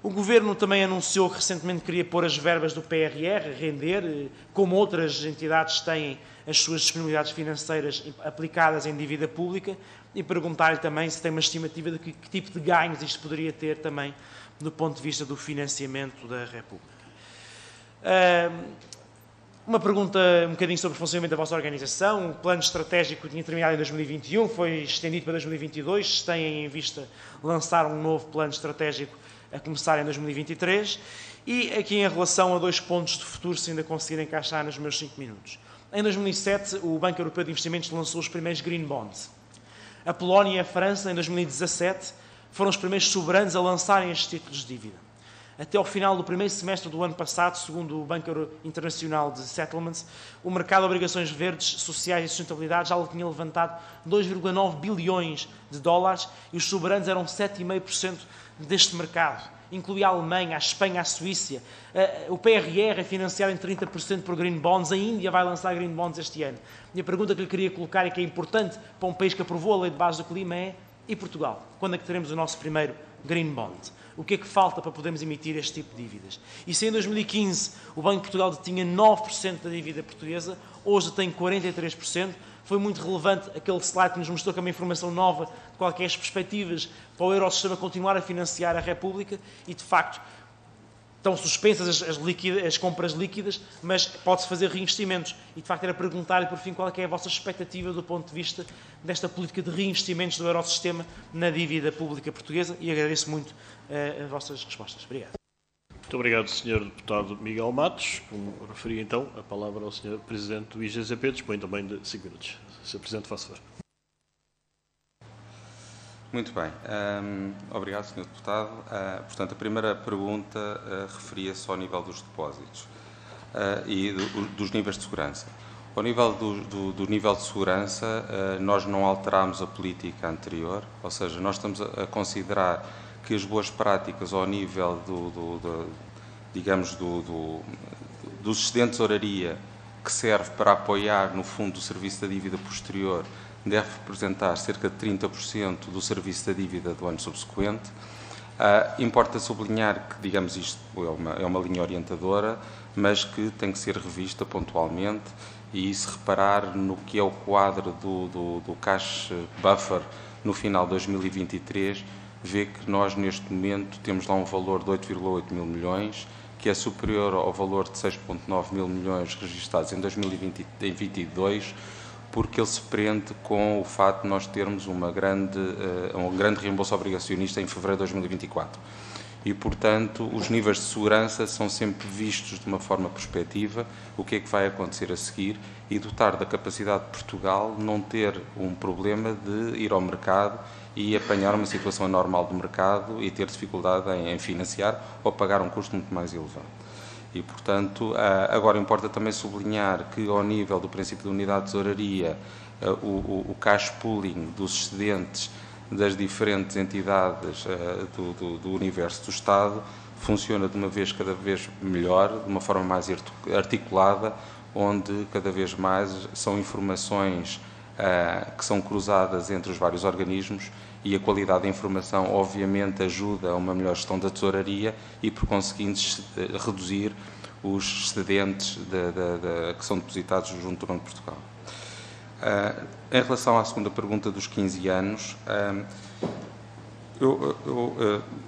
O Governo também anunciou que recentemente queria pôr as verbas do PRR a render, como outras entidades têm as suas disponibilidades financeiras aplicadas em dívida pública, e perguntar-lhe também se tem uma estimativa de que tipo de ganhos isto poderia ter também do ponto de vista do financiamento da República. Uma pergunta um bocadinho sobre o funcionamento da vossa organização. O plano estratégico que tinha terminado em 2021 foi estendido para 2022. Se têm em vista lançar um novo plano estratégico a começar em 2023. E aqui em relação a 2 pontos de futuro, se ainda conseguir encaixar nos meus 5 minutos. Em 2007, o Banco Europeu de Investimentos lançou os primeiros Green Bonds. A Polónia e a França, em 2017, foram os primeiros soberanos a lançarem estes títulos de dívida. Até ao final do primeiro semestre do ano passado, segundo o Banco Internacional de Settlements, o mercado de obrigações verdes, sociais e sustentabilidade já tinha levantado 2,9 bilhões de dólares e os soberanos eram 7,5% deste mercado. Inclui a Alemanha, a Espanha, a Suíça. O PRR é financiado em 30% por Green Bonds. A Índia vai lançar Green Bonds este ano. E a pergunta que lhe queria colocar e que é importante para um país que aprovou a Lei de Base do Clima é: e Portugal? Quando é que teremos o nosso primeiro Green Bond? O que é que falta para podermos emitir este tipo de dívidas? E se em 2015 o Banco de Portugal detinha 9% da dívida portuguesa, hoje tem 43%, foi muito relevante aquele slide que nos mostrou que é uma informação nova de quaisquer perspectivas para o Eurosistema continuar a financiar a República e, de facto, estão suspensas as compras líquidas, mas pode-se fazer reinvestimentos. E, de facto, era perguntar-lhe, por fim, qual é que é a vossa expectativa do ponto de vista desta política de reinvestimentos do Eurosistema na dívida pública portuguesa, e agradeço muito as vossas respostas. Obrigado. Muito obrigado, Sr. Deputado Miguel Matos. Como referi então, a palavra ao Sr. Presidente do IGZP, dispõe também de 5 minutos. Sr. Presidente, faça favor. Muito bem. Obrigado, Sr. Deputado. Portanto, a primeira pergunta referia-se ao nível dos depósitos e dos níveis de segurança. Ao nível do nível de segurança, nós não alterámos a política anterior, ou seja, nós estamos a considerar que as boas práticas ao nível dos excedentes de oraria, que serve para apoiar, no fundo, o serviço da dívida posterior, deve representar cerca de 30% do serviço da dívida do ano subsequente. Importa sublinhar que, digamos, isto é uma linha orientadora, mas que tem que ser revista pontualmente, e se reparar no que é o quadro do cash buffer no final de 2023, vê que nós, neste momento, temos lá um valor de 8,8 mil milhões, que é superior ao valor de 6,9 mil milhões registados em 2022, porque ele se prende com o fato de nós termos um grande reembolso obrigacionista em fevereiro de 2024. E, portanto, os níveis de segurança são sempre vistos de uma forma prospectiva, o que é que vai acontecer a seguir, e dotar da capacidade de Portugal não ter um problema de ir ao mercado e apanhar uma situação anormal do mercado e ter dificuldade em financiar ou pagar um custo muito mais elevado. E, portanto, agora importa também sublinhar que, ao nível do princípio de unidade de tesouraria, o cash pooling dos excedentes das diferentes entidades do universo do Estado funciona de uma vez cada vez melhor, de uma forma mais articulada, onde cada vez mais são informações que são cruzadas entre os vários organismos, e a qualidade da informação obviamente ajuda a uma melhor gestão da tesouraria e, por conseguinte, reduzir os excedentes que são depositados junto do Banco de Portugal. Em relação à segunda pergunta dos 15 anos,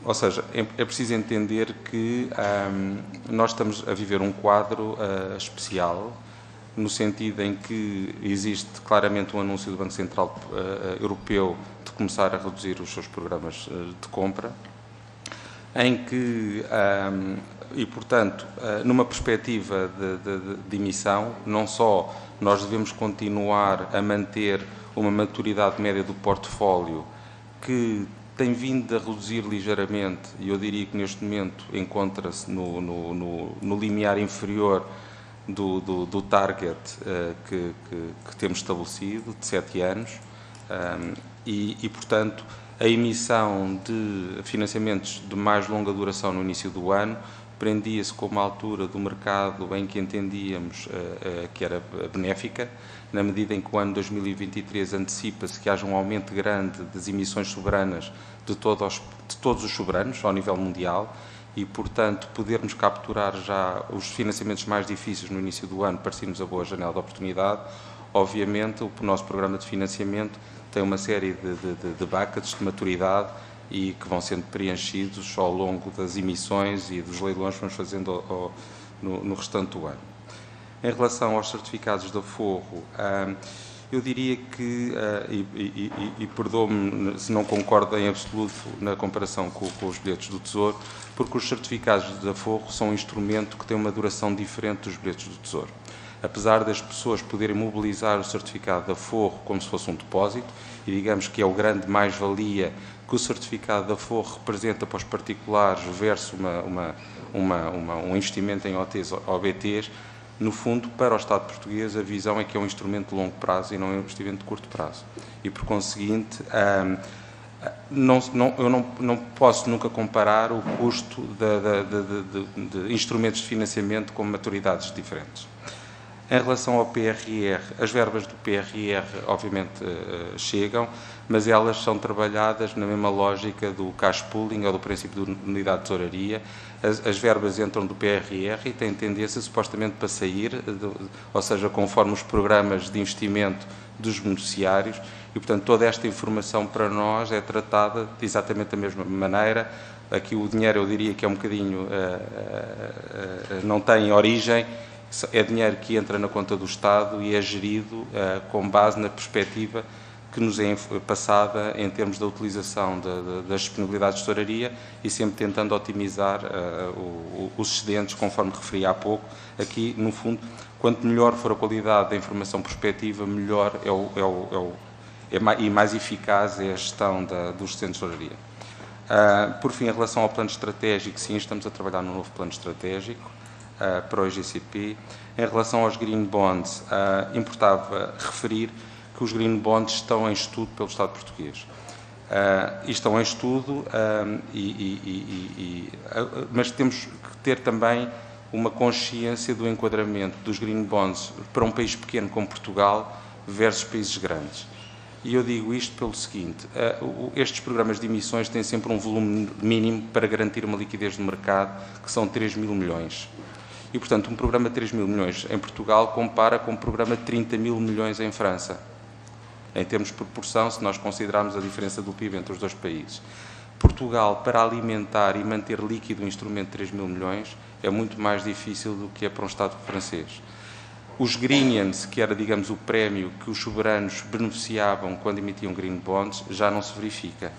ou seja, é preciso entender que nós estamos a viver um quadro especial, no sentido em que existe claramente um anúncio do Banco Central Europeu de começar a reduzir os seus programas de compra, em que, e portanto, numa perspectiva de emissão, não só nós devemos continuar a manter uma maturidade média do portfólio que tem vindo a reduzir ligeiramente, e eu diria que neste momento encontra-se no limiar inferior do target que temos estabelecido, de 7 anos, e, portanto, a emissão de financiamentos de mais longa duração no início do ano prendia-se com uma altura do mercado em que entendíamos que era benéfica, na medida em que o ano 2023 antecipa-se que haja um aumento grande das emissões soberanas de todos os soberanos ao nível mundial, e, portanto, podermos capturar já os financiamentos mais difíceis no início do ano, parecia-nos a boa janela de oportunidade. Obviamente, o nosso programa de financiamento tem uma série de buckets de maturidade e que vão sendo preenchidos ao longo das emissões e dos leilões que vamos fazendo no restante do ano. Em relação aos certificados de aforro, eu diria que, e perdoe-me se não concordo em absoluto na comparação com os bilhetes do Tesouro, porque os certificados de aforro são um instrumento que tem uma duração diferente dos bilhetes do Tesouro. Apesar das pessoas poderem mobilizar o certificado de aforro como se fosse um depósito, e digamos que é o grande mais-valia que o certificado de aforro representa para os particulares versus um investimento em OTs ou BTs, no fundo, para o Estado português, a visão é que é um instrumento de longo prazo e não é um investimento de curto prazo. E, por conseguinte, eu não posso nunca comparar o custo de instrumentos de financiamento com maturidades diferentes. Em relação ao PRR, as verbas do PRR, obviamente, chegam, mas elas são trabalhadas na mesma lógica do cash pooling ou do princípio de unidade de tesouraria. As verbas entram do PRR e têm tendência, supostamente, para sair, ou seja, conforme os programas de investimento dos beneficiários, e, portanto, toda esta informação para nós é tratada de exatamente da mesma maneira. Aqui o dinheiro, eu diria que é um bocadinho, não tem origem, é dinheiro que entra na conta do Estado e é gerido com base na perspectiva que nos é passada em termos da utilização das disponibilidades de tesouraria e sempre tentando otimizar os excedentes, conforme referi há pouco. Aqui, no fundo, quanto melhor for a qualidade da informação prospectiva, melhor e mais eficaz é a gestão dos excedentes de tesouraria. Por fim, em relação ao plano estratégico, sim, estamos a trabalhar num novo plano estratégico para o IGCP. Em relação aos Green Bonds, importava referir que os Green Bonds estão em estudo pelo Estado português. E estão em estudo, mas temos que ter também uma consciência do enquadramento dos Green Bonds para um país pequeno como Portugal versus países grandes. E eu digo isto pelo seguinte, estes programas de emissões têm sempre um volume mínimo para garantir uma liquidez de mercado, que são 3 mil milhões. E, portanto, um programa de 3 mil milhões em Portugal compara com um programa de 30 mil milhões em França. Em termos de proporção, se nós considerarmos a diferença do PIB entre os dois países. Portugal, para alimentar e manter líquido um instrumento de 3 mil milhões, é muito mais difícil do que é para um Estado francês. Os Greenians, que era, digamos, o prémio que os soberanos beneficiavam quando emitiam Green Bonds, já não se verifica.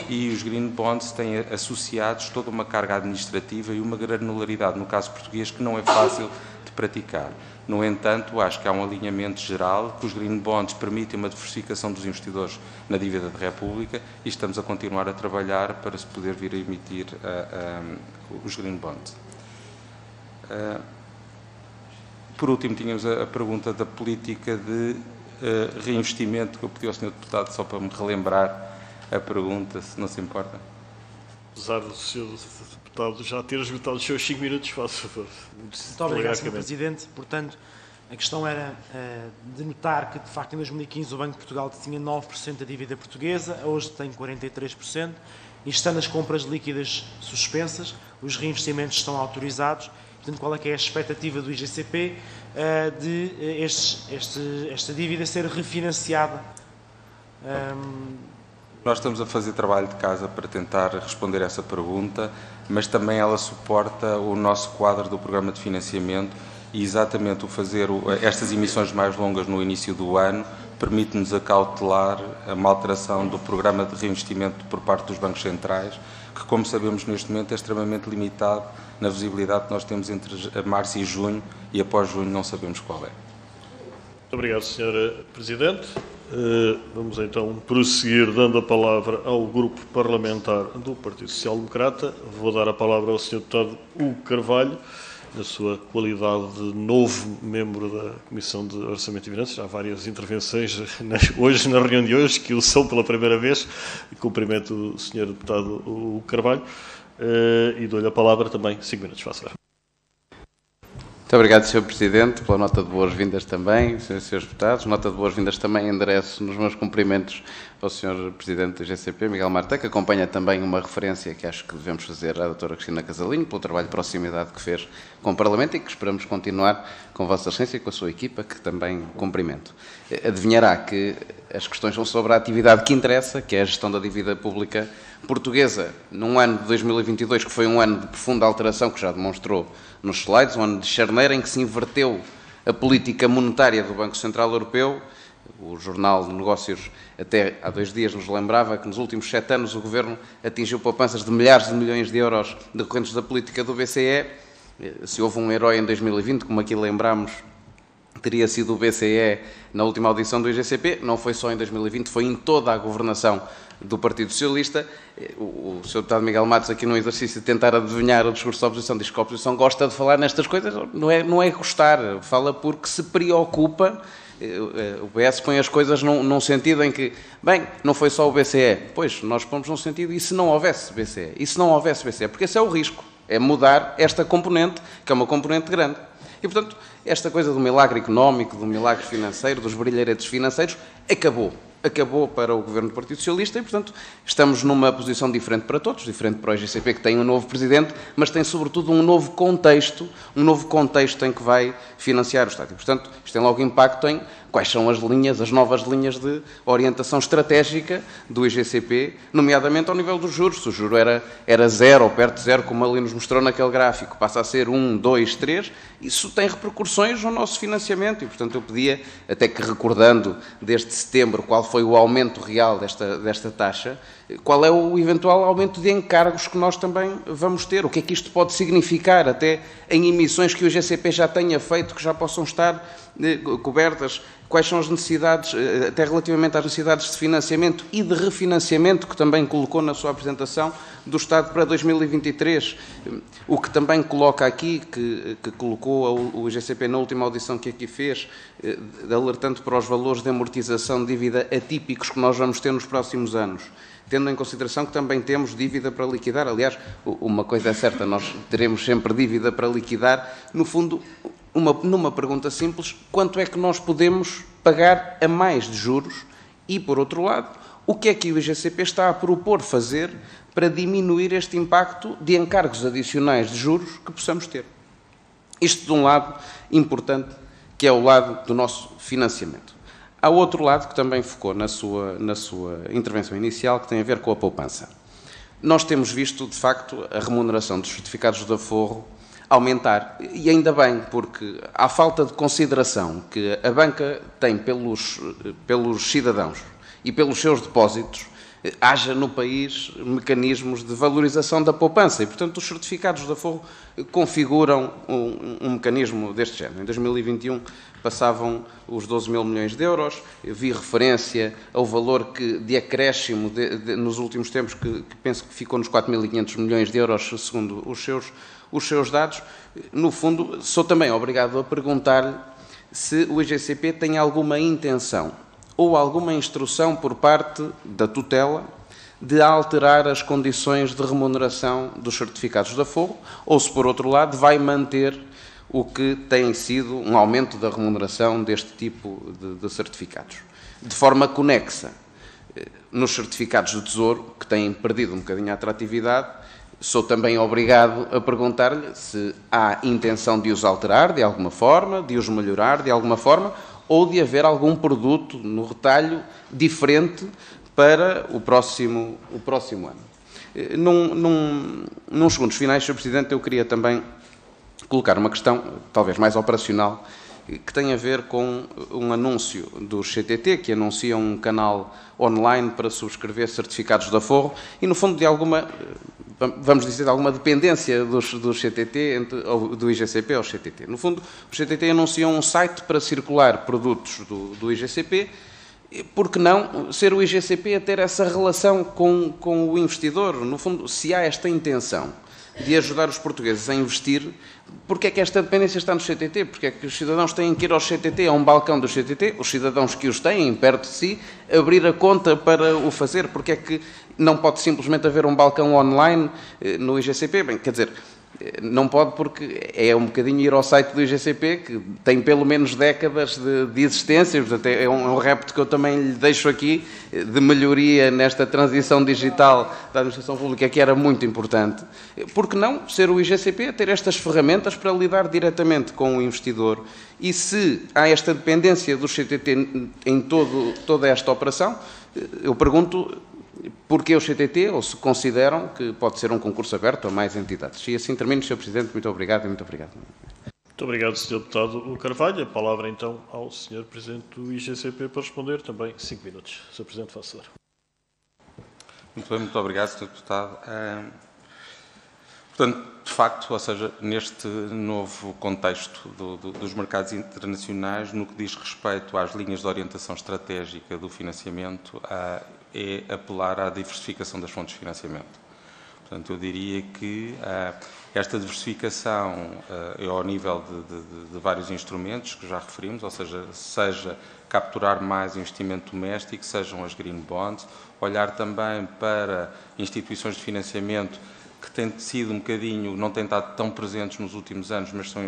E os Green Bonds têm associados toda uma carga administrativa e uma granularidade, no caso português, que não é fácil de praticar. No entanto, acho que há um alinhamento geral, que os Green Bonds permitem uma diversificação dos investidores na dívida da República e estamos a continuar a trabalhar para se poder vir a emitir os Green Bonds. Por último, tínhamos a pergunta da política de reinvestimento, que eu pedi ao Sr. Deputado só para me relembrar a pergunta, se não se importa. Apesar do Sr. Deputado já ter esgotado os seus 5 minutos, faço favor. Muito obrigado, Sr. Presidente. Portanto, a questão era de notar que, de facto, em 2015 o Banco de Portugal tinha 9% da dívida portuguesa, hoje tem 43%, e estando as compras líquidas suspensas, os reinvestimentos estão autorizados. Portanto, qual é que é a expectativa do IGCP de esta dívida ser refinanciada? Nós estamos a fazer trabalho de casa para tentar responder essa pergunta, mas também ela suporta o nosso quadro do programa de financiamento e exatamente o fazer estas emissões mais longas no início do ano permite-nos acautelar uma alteração do programa de reinvestimento por parte dos bancos centrais, que, como sabemos neste momento, é extremamente limitado na visibilidade que nós temos entre março e junho, e após junho não sabemos qual é. Muito obrigado, Sr. Presidente. Vamos então prosseguir dando a palavra ao Grupo Parlamentar do Partido Social Democrata. Vou dar a palavra ao Sr. Deputado Hugo Carvalho, na sua qualidade de novo membro da Comissão de Orçamento e Finanças. Há várias intervenções hoje, na reunião de hoje, que o são pela primeira vez. Cumprimento o Sr. Deputado Hugo Carvalho e dou-lhe a palavra também. 5 minutos, faça. Muito obrigado, Sr. Presidente, pela nota de boas-vindas também, Srs. Deputados. Nota de boas-vindas também endereço nos meus cumprimentos ao Sr. Presidente do IGCP, Miguel Martã, que acompanha também uma referência que acho que devemos fazer à Dra. Cristina Casalinho, pelo trabalho de proximidade que fez com o Parlamento e que esperamos continuar com Vossa Excelência e com a sua equipa, que também cumprimento. Adivinhará que as questões são sobre a atividade que interessa, que é a gestão da dívida pública portuguesa, num ano de 2022, que foi um ano de profunda alteração, que já demonstrou nos slides, um ano de charneira em que se inverteu a política monetária do Banco Central Europeu. O Jornal de Negócios até há 2 dias nos lembrava que nos últimos 7 anos o Governo atingiu poupanças de milhares de milhões de euros decorrentes da política do BCE. Se houve um herói em 2020, como aqui lembramos, teria sido o BCE na última audição do IGCP, não foi só em 2020, foi em toda a governação do Partido Socialista. O Sr. Deputado Miguel Matos, aqui no exercício de tentar adivinhar o discurso da oposição, diz que a oposição gosta de falar nestas coisas. Não é gostar, fala porque se preocupa. O PS põe as coisas num sentido em que, bem, não foi só o BCE. Pois, nós pomos num sentido, e se não houvesse BCE? E se não houvesse BCE? Porque esse é o risco, é mudar esta componente, que é uma componente grande. E, portanto, esta coisa do milagre económico, do milagre financeiro, dos brilharetes financeiros, acabou para o Governo do Partido Socialista e, portanto, estamos numa posição diferente para todos, diferente para o IGCP, que tem um novo Presidente, mas tem, sobretudo, um novo contexto em que vai financiar o Estado. E, portanto, isto tem logo impacto em quais são as novas linhas de orientação estratégica do IGCP, nomeadamente ao nível dos juros. Se o juro era 0 ou perto de 0, como ali nos mostrou naquele gráfico, passa a ser 1, 2, 3, isso tem repercussões no nosso financiamento e, portanto, eu pedia, até que recordando desde setembro qual foi o aumento real desta taxa, qual é o eventual aumento de encargos que nós também vamos ter, o que é que isto pode significar, até em emissões que o IGCP já tenha feito, que já possam estar cobertas, quais são as necessidades, até relativamente às necessidades de financiamento e de refinanciamento, que também colocou na sua apresentação, do Estado para 2023, o que também coloca aqui, que colocou o IGCP na última audição que aqui fez, alertando para os valores de amortização de dívida atípicos que nós vamos ter nos próximos anos, tendo em consideração que também temos dívida para liquidar. Aliás, uma coisa é certa, nós teremos sempre dívida para liquidar. No fundo, numa pergunta simples, quanto é que nós podemos pagar a mais de juros? E, por outro lado, o que é que o IGCP está a propor fazer para diminuir este impacto de encargos adicionais de juros que possamos ter? Isto de um lado importante, que é o lado do nosso financiamento. Há outro lado que também focou na sua intervenção inicial, que tem a ver com a poupança. Nós temos visto, de facto, a remuneração dos certificados de aforro aumentar. E ainda bem, porque há falta de consideração que a banca tem pelos cidadãos e pelos seus depósitos, haja no país mecanismos de valorização da poupança. E, portanto, os certificados de aforro configuram um mecanismo deste género. Em 2021 passavam os 12 mil milhões de euros. Eu vi referência ao valor de acréscimo nos últimos tempos, que penso que ficou nos 4.500 milhões de euros, segundo os seus dados. No fundo, sou também obrigado a perguntar-lhe se o IGCP tem alguma intenção ou alguma instrução por parte da tutela de alterar as condições de remuneração dos certificados de aforro, ou se, por outro lado, vai manter o que tem sido um aumento da remuneração deste tipo de certificados. De forma conexa, nos certificados de tesouro, que têm perdido um bocadinho a atratividade, sou também obrigado a perguntar-lhe se há intenção de os alterar de alguma forma, de os melhorar de alguma forma, ou de haver algum produto no retalho diferente para o próximo ano. Nos segundos finais, Sr. Presidente, eu queria também colocar uma questão, talvez mais operacional, que tem a ver com um anúncio do CTT, que anuncia um canal online para subscrever certificados de aforro e, no fundo, de alguma, vamos dizer, de alguma dependência do CTT, do IGCP ao CTT. No fundo, o CTT anuncia um site para circular produtos do IGCP. Por que não ser o IGCP a ter essa relação com o investidor? No fundo, se há esta intenção de ajudar os portugueses a investir, porque é que esta dependência está no CTT? Porque é que os cidadãos têm que ir ao CTT, a um balcão do CTT, os cidadãos que os têm perto de si, abrir a conta para o fazer? Porque é que não pode simplesmente haver um balcão online no IGCP? Bem, quer dizer, não pode, porque é um bocadinho ir ao site do IGCP, que tem pelo menos décadas de existência, portanto é um repto que eu também lhe deixo aqui, de melhoria nesta transição digital da administração pública, que era muito importante. Por que não ser o IGCP a ter estas ferramentas para lidar diretamente com o investidor? E se há esta dependência do CTT em toda esta operação, eu pergunto, porque o CTT, ou se consideram que pode ser um concurso aberto a mais entidades. E assim termino, Sr. Presidente. Muito obrigado e muito obrigado. Muito obrigado, Sr. Deputado Carvalho. A palavra, então, ao Sr. Presidente do IGCP para responder também 5 minutos. Sr. Presidente, faça favor. Muito bem, muito obrigado, Sr. Deputado. Portanto, de facto, ou seja, neste novo contexto dos mercados internacionais, no que diz respeito às linhas de orientação estratégica do financiamento, é apelar à diversificação das fontes de financiamento. Portanto, eu diria que esta diversificação é ao nível de vários instrumentos que já referimos, ou seja capturar mais investimento doméstico, sejam as green bonds, olhar também para instituições de financiamento que têm sido um bocadinho, não têm estado tão presentes nos últimos anos, mas são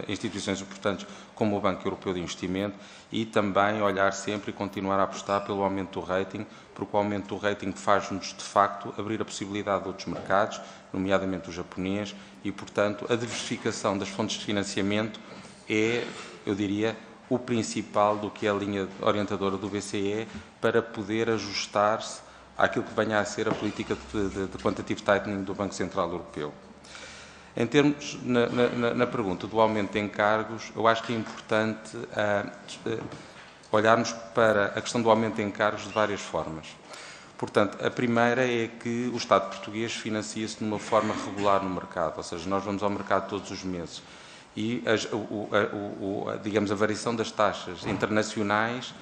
instituições importantes como o Banco Europeu de Investimento, e também olhar sempre e continuar a apostar pelo aumento do rating, porque o aumento do rating faz-nos, de facto, abrir a possibilidade de outros mercados, nomeadamente o japonês, e, portanto, a diversificação das fontes de financiamento é, eu diria, o principal do que é a linha orientadora do BCE para poder ajustar-se àquilo que venha a ser a política de quantitative tightening do Banco Central Europeu. Em termos, na pergunta do aumento de encargos, eu acho que é importante olharmos para a questão do aumento de encargos de várias formas. Portanto, a primeira é que o Estado português financia-se de uma forma regular no mercado, ou seja, nós vamos ao mercado todos os meses e, digamos, a variação das taxas internacionais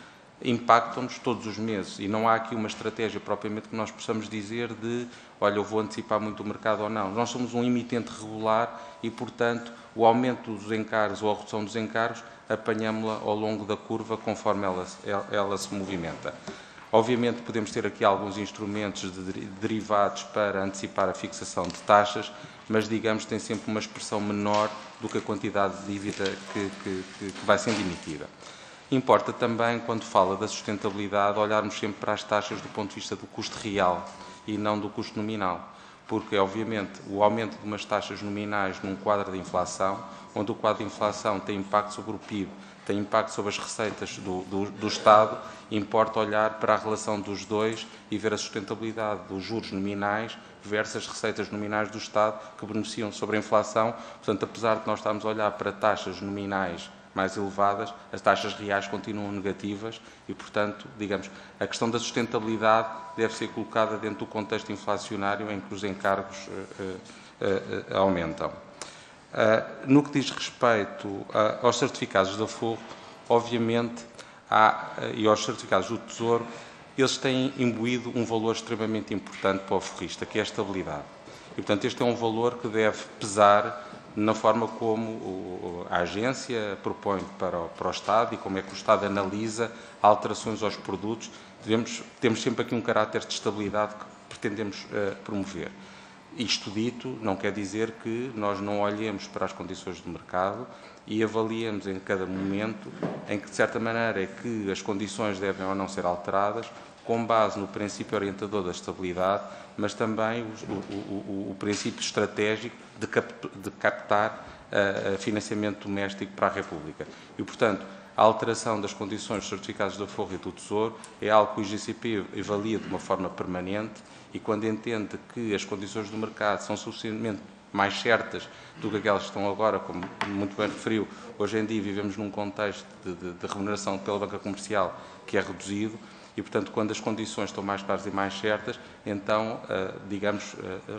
impactam-nos todos os meses e não há aqui uma estratégia propriamente que nós possamos dizer de, olha, eu vou antecipar muito o mercado ou não. Nós somos um emitente regular e, portanto, o aumento dos encargos ou a redução dos encargos apanhamos-la ao longo da curva conforme ela se movimenta. Obviamente podemos ter aqui alguns instrumentos derivados para antecipar a fixação de taxas, mas digamos que tem sempre uma expressão menor do que a quantidade de dívida que vai sendo emitida. Importa também, quando fala da sustentabilidade, olharmos sempre para as taxas do ponto de vista do custo real e não do custo nominal, porque, obviamente, o aumento de umas taxas nominais num quadro de inflação, onde o quadro de inflação tem impacto sobre o PIB, tem impacto sobre as receitas do Estado, importa olhar para a relação dos dois e ver a sustentabilidade dos juros nominais versus as receitas nominais do Estado que beneficiam sobre a inflação. Portanto, apesar de nós estarmos a olhar para taxas nominais mais elevadas, as taxas reais continuam negativas e, portanto, digamos, a questão da sustentabilidade deve ser colocada dentro do contexto inflacionário em que os encargos aumentam. No que diz respeito aos certificados da Forro, obviamente, e aos certificados do Tesouro, eles têm imbuído um valor extremamente importante para o forrista, que é a estabilidade. E, portanto, este é um valor que deve pesar na forma como a agência propõe para o Estado e como é que o Estado analisa alterações aos produtos. Temos sempre aqui um caráter de estabilidade que pretendemos promover. Isto dito, não quer dizer que nós não olhemos para as condições do mercado e avaliemos em cada momento em que, de certa maneira, é que as condições devem ou não ser alteradas, com base no princípio orientador da estabilidade, mas também o princípio estratégico de captar financiamento doméstico para a República. E, portanto, a alteração das condições dos certificados da Forro e do Tesouro é algo que o IGCP avalia de uma forma permanente e, quando entende que as condições do mercado são suficientemente mais certas do que aquelas que estão agora, como muito bem referiu, hoje em dia vivemos num contexto de remuneração pela banca comercial que é reduzido e, portanto, quando as condições estão mais claras e mais certas, então, digamos,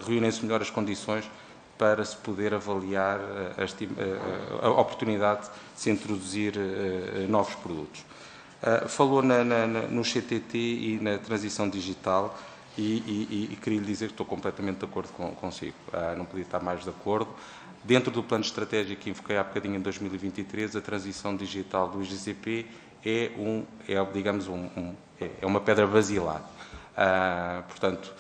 reúnem-se melhor as condições para se poder avaliar a oportunidade de se introduzir novos produtos. Falou no CTT e na transição digital e queria lhe dizer que estou completamente de acordo consigo. Não podia estar mais de acordo. Dentro do plano estratégico que invoquei há bocadinho em 2023, a transição digital do IGCP é uma pedra basilar. Portanto,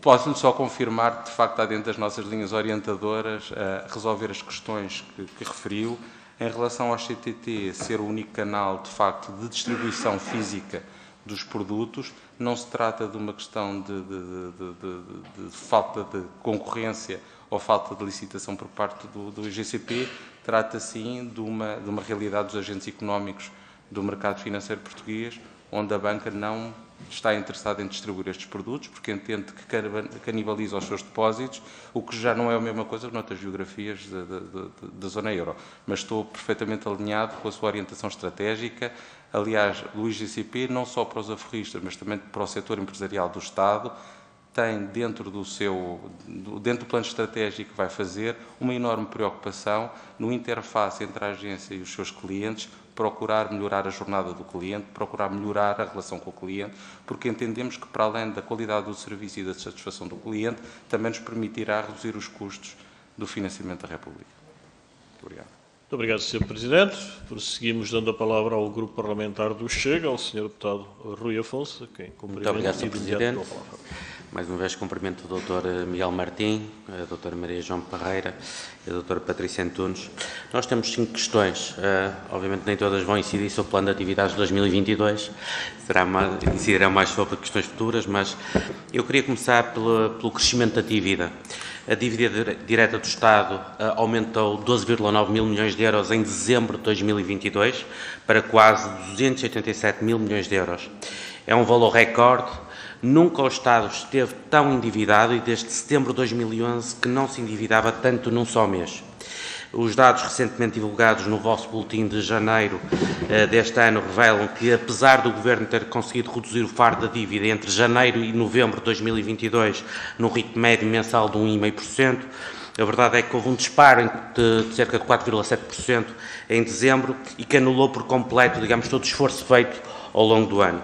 posso-lhe só confirmar que, de facto, está dentro das nossas linhas orientadoras resolver as questões que referiu. Em relação ao CTT ser o único canal, de facto, de distribuição física dos produtos, não se trata de uma questão de falta de concorrência ou falta de licitação por parte do IGCP, trata sim de uma realidade dos agentes económicos do mercado financeiro português, onde a banca não está interessada em distribuir estes produtos, porque entende que canibaliza os seus depósitos, o que já não é a mesma coisa que noutras geografias da zona euro. Mas estou perfeitamente alinhado com a sua orientação estratégica. Aliás, o IGCP, não só para os aforristas, mas também para o setor empresarial do Estado, tem dentro do plano estratégico que vai fazer uma enorme preocupação no interface entre a agência e os seus clientes, procurar melhorar a jornada do cliente, procurar melhorar a relação com o cliente, porque entendemos que, para além da qualidade do serviço e da satisfação do cliente, também nos permitirá reduzir os custos do financiamento da República. Muito obrigado. Muito obrigado, Sr. Presidente. Prosseguimos dando a palavra ao Grupo Parlamentar do Chega, ao Sr. Deputado Rui Afonso, a quem cumprimento. Muito obrigado, Sr. Presidente. Mais uma vez cumprimento o Dr. Miguel Martim, a Dra. Maria João Parreira e a Dra. Patrícia Antunes. Nós temos 5 questões, obviamente nem todas vão incidir sobre o plano de atividades de 2022, incidirão mais sobre questões futuras, mas eu queria começar pelo crescimento da dívida. A dívida direta do Estado aumentou 12,9 mil milhões de euros em dezembro de 2022 para quase 287 mil milhões de euros. É um valor recorde. Nunca o Estado esteve tão endividado e desde setembro de 2011 que não se endividava tanto num só mês. Os dados recentemente divulgados no vosso boletim de janeiro deste ano revelam que, apesar do Governo ter conseguido reduzir o fardo da dívida entre janeiro e novembro de 2022 num ritmo médio mensal de 1,5%, a verdade é que houve um disparo de cerca de 4,7% em dezembro e que anulou por completo, digamos, todo o esforço feito ao longo do ano,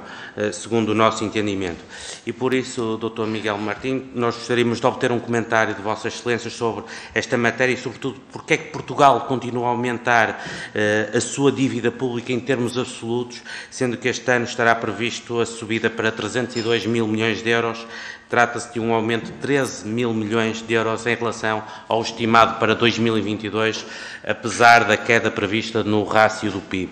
segundo o nosso entendimento. E por isso, Dr. Miguel Martim, nós gostaríamos de obter um comentário de Vossas Excelências sobre esta matéria e, sobretudo, porque é que Portugal continua a aumentar a sua dívida pública em termos absolutos, sendo que este ano estará previsto a subida para 302 mil milhões de euros. Trata-se de um aumento de 13 mil milhões de euros em relação ao estimado para 2022, apesar da queda prevista no rácio do PIB.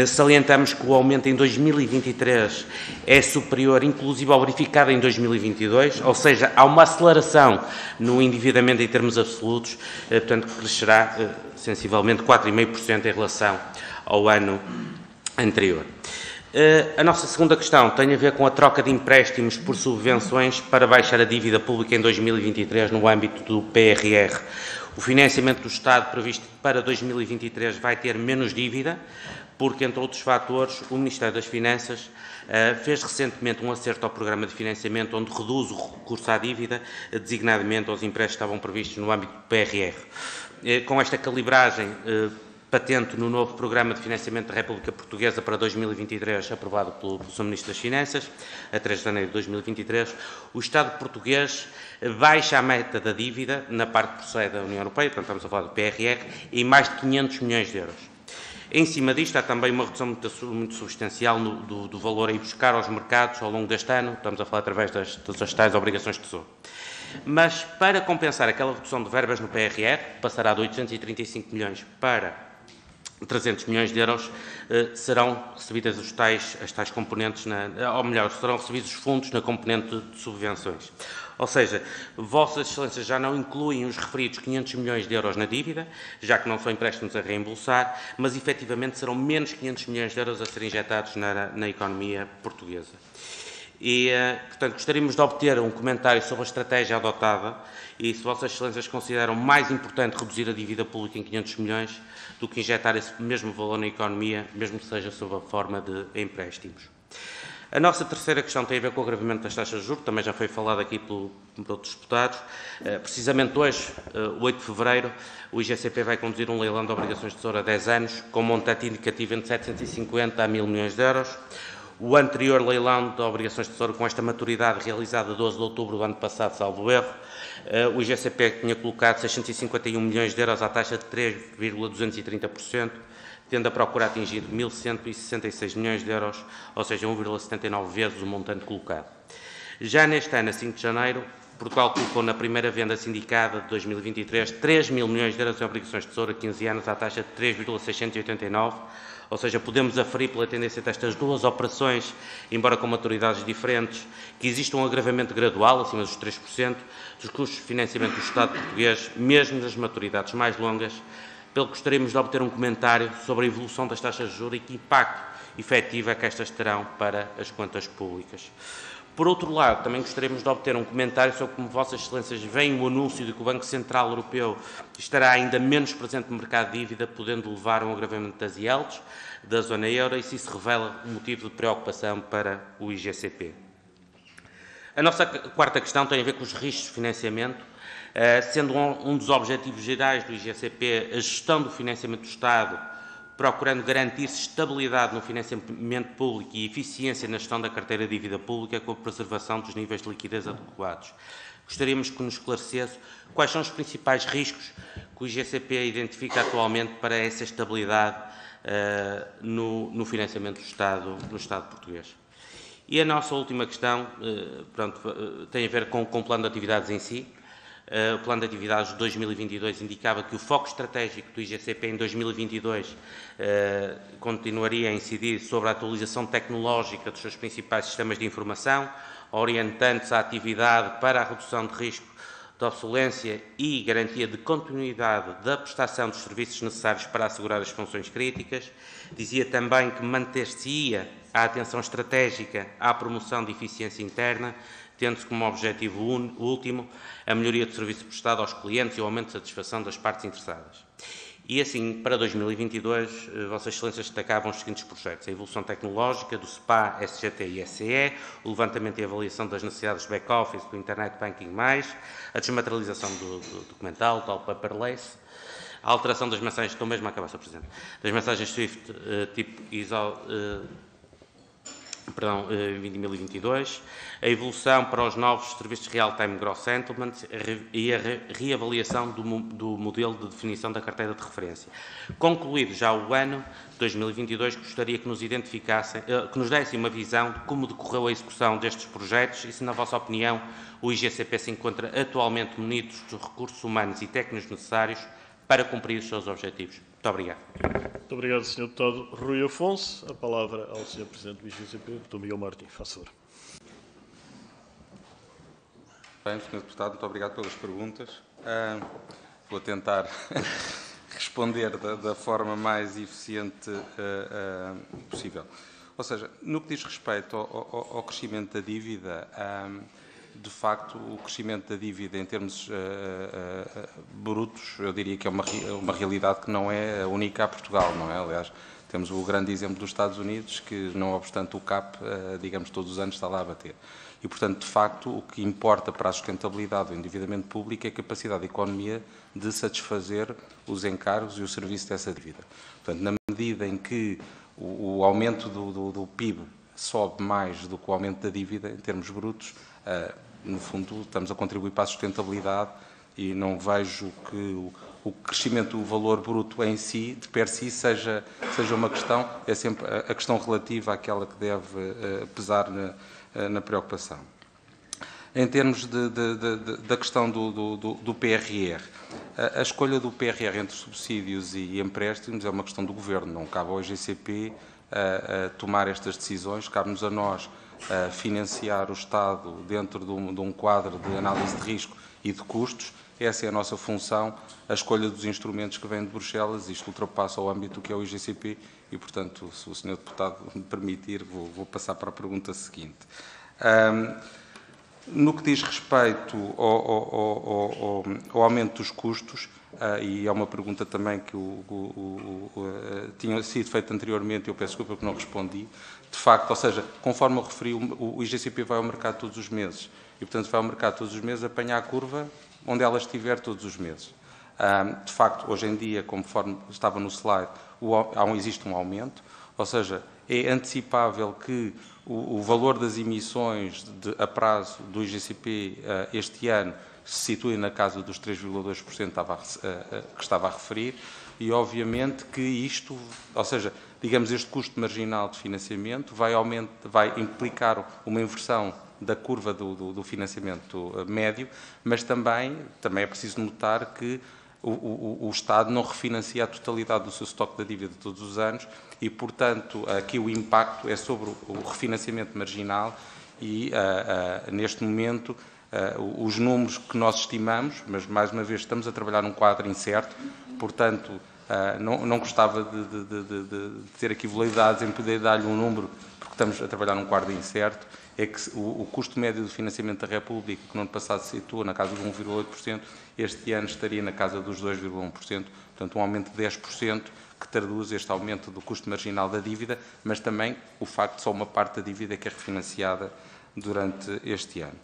Salientamos que o aumento em 2023 é superior, inclusive, ao verificado em 2022, ou seja, há uma aceleração no endividamento em termos absolutos, portanto, que crescerá sensivelmente 4,5% em relação ao ano anterior. A nossa segunda questão tem a ver com a troca de empréstimos por subvenções para baixar a dívida pública em 2023 no âmbito do PRR. O financiamento do Estado previsto para 2023 vai ter menos dívida, porque, entre outros fatores, o Ministério das Finanças fez recentemente um acerto ao programa de financiamento onde reduz o recurso à dívida, designadamente aos empréstimos que estavam previstos no âmbito do PRR. Com esta calibragem patente no novo Programa de Financiamento da República Portuguesa para 2023, aprovado pelo Sr. Ministro das Finanças, a 3 de janeiro de 2023, o Estado português baixa a meta da dívida na parte que procede da União Europeia, portanto estamos a falar do PRR, em mais de 500 milhões de euros. Em cima disto, há também uma redução muito substancial do valor a ir buscar aos mercados ao longo deste ano, estamos a falar através das tais obrigações de tesouro. Mas, para compensar aquela redução de verbas no PRR, passará de 835 milhões para 300 milhões de euros, serão recebidas as tais componentes, ou melhor, serão recebidos os fundos na componente de subvenções. Ou seja, Vossas Excelências já não incluem os referidos 500 milhões de euros na dívida, já que não são empréstimos a reembolsar, mas efetivamente serão menos 500 milhões de euros a serem injetados na economia portuguesa. E, portanto, gostaríamos de obter um comentário sobre a estratégia adotada e se Vossas Excelências consideram mais importante reduzir a dívida pública em 500 milhões do que injetar esse mesmo valor na economia, mesmo que seja sob a forma de empréstimos. A nossa terceira questão tem a ver com o agravamento das taxas de juros, também já foi falado aqui por outros deputados. Precisamente hoje, 8 de fevereiro, o IGCP vai conduzir um leilão de obrigações de tesouro a 10 anos, com montante indicativo entre 750 a 1.000 milhões de euros. O anterior leilão de obrigações de tesouro com esta maturidade, realizado a 12 de outubro do ano passado, salvo erro, o IGCP tinha colocado 651 milhões de euros à taxa de 3,230%, tendo a procura atingido 1.166 milhões de euros, ou seja, 1,79 vezes o montante colocado. Já neste ano, a 5 de janeiro, Portugal colocou na primeira venda sindicada de 2023 3.000 milhões de euros em obrigações de tesouro a 15 anos à taxa de 3,689, ou seja, podemos aferir pela tendência destas duas operações, embora com maturidades diferentes, que existe um agravamento gradual, acima dos 3%, dos custos de financiamento do Estado português, mesmo nas maturidades mais longas, pelo que gostaríamos de obter um comentário sobre a evolução das taxas de juros e que impacto efetivo é que estas terão para as contas públicas. Por outro lado, também gostaríamos de obter um comentário sobre como Vossas Excelências veem o anúncio de que o Banco Central Europeu estará ainda menos presente no mercado de dívida, podendo levar a um agravamento das IELTS, da zona euro, e se isso revela um motivo de preocupação para o IGCP. A nossa quarta questão tem a ver com os riscos de financiamento, sendo um dos objetivos gerais do IGCP a gestão do financiamento do Estado, procurando garantir-se estabilidade no financiamento público e eficiência na gestão da carteira de dívida pública com a preservação dos níveis de liquidez adequados. Gostaríamos que nos esclarecesse quais são os principais riscos que o IGCP identifica atualmente para essa estabilidade no financiamento do Estado, no Estado português. E a nossa última questão tem a ver com o plano de atividades em si. O plano de atividades de 2022 indicava que o foco estratégico do IGCP em 2022 continuaria a incidir sobre a atualização tecnológica dos seus principais sistemas de informação, orientando-se a atividade para a redução de risco de obsolência e garantia de continuidade da prestação dos serviços necessários para assegurar as funções críticas. Dizia também que manter-se-ia a atenção estratégica à promoção de eficiência interna, tendo-se como objetivo último a melhoria do serviço prestado aos clientes e o aumento de satisfação das partes interessadas. E assim, para 2022, Vossas Excelências destacavam os seguintes projetos: a evolução tecnológica do SPA, SGT e SCE, o levantamento e avaliação das necessidades de back-office, do Internet Banking+, a desmaterialização do documental, tal paperless, a alteração das mensagens, estou mesmo a acabar, Sr. Presidente, das mensagens SWIFT tipo ISO 2022, a evolução para os novos serviços de Real-Time Gross Settlement e a reavaliação do modelo de definição da carteira de referência. Concluído já o ano 2022, gostaria que nos identificassem, que nos dessem uma visão de como decorreu a execução destes projetos e se, na vossa opinião, o IGCP se encontra atualmente munido dos recursos humanos e técnicos necessários para cumprir os seus objetivos. Muito obrigado. Muito obrigado, Sr. Deputado Rui Afonso. A palavra ao Sr. Presidente do IGCP, Dr. Miguel Martins. Faça favor. Bem, Sr. Deputado, muito obrigado pelas perguntas. Vou tentar responder da forma mais eficiente possível. Ou seja, no que diz respeito ao crescimento da dívida, de facto, o crescimento da dívida em termos brutos, eu diria que é uma realidade que não é única a Portugal, não é? Aliás, temos o grande exemplo dos Estados Unidos, que, não obstante o CAP, digamos, todos os anos está lá a bater. E, portanto, de facto, o que importa para a sustentabilidade do endividamento público é a capacidade da economia de satisfazer os encargos e o serviço dessa dívida. Portanto, na medida em que o aumento do PIB sobe mais do que o aumento da dívida, em termos brutos, no fundo, estamos a contribuir para a sustentabilidade e não vejo que o crescimento do valor bruto em si, de per si, seja uma questão, é sempre a questão relativa àquela que deve pesar na preocupação. Em termos da questão do PRR, a escolha do PRR entre subsídios e empréstimos é uma questão do Governo, não cabe ao IGCP tomar estas decisões, cabe-nos a nós financiar o Estado dentro de um quadro de análise de risco e de custos. Essa é a nossa função. A escolha dos instrumentos que vêm de Bruxelas, isto ultrapassa o âmbito que é o IGCP e, portanto, se o Sr. Deputado me permitir, vou passar para a pergunta seguinte. No que diz respeito ao aumento dos custos, e é uma pergunta também que tinha sido feita anteriormente, eu peço desculpa porque não respondi, de facto, ou seja, conforme eu referi, o IGCP vai ao mercado todos os meses e, portanto, vai ao mercado todos os meses, apanha a curva onde ela estiver todos os meses. De facto, hoje em dia, conforme estava no slide, existe um aumento, ou seja, é antecipável que o valor das emissões a prazo do IGCP este ano se situe na casa dos 3,2% que estava a referir e, obviamente, que isto, ou seja, digamos, este custo marginal de financiamento vai implicar uma inversão da curva do financiamento médio, mas também é preciso notar que o Estado não refinancia a totalidade do seu estoque da dívida todos os anos e, portanto, aqui o impacto é sobre o refinanciamento marginal e, neste momento, os números que nós estimamos, mas, mais uma vez, estamos a trabalhar num quadro incerto, portanto, não gostava de ter aqui veleidades em poder dar-lhe um número, porque estamos a trabalhar num quadro incerto, é que o custo médio do financiamento da República, que no ano passado se situou na casa de 1,8%, este ano estaria na casa dos 2,1%, portanto um aumento de 10%, que traduz este aumento do custo marginal da dívida, mas também o facto de só uma parte da dívida que é refinanciada durante este ano.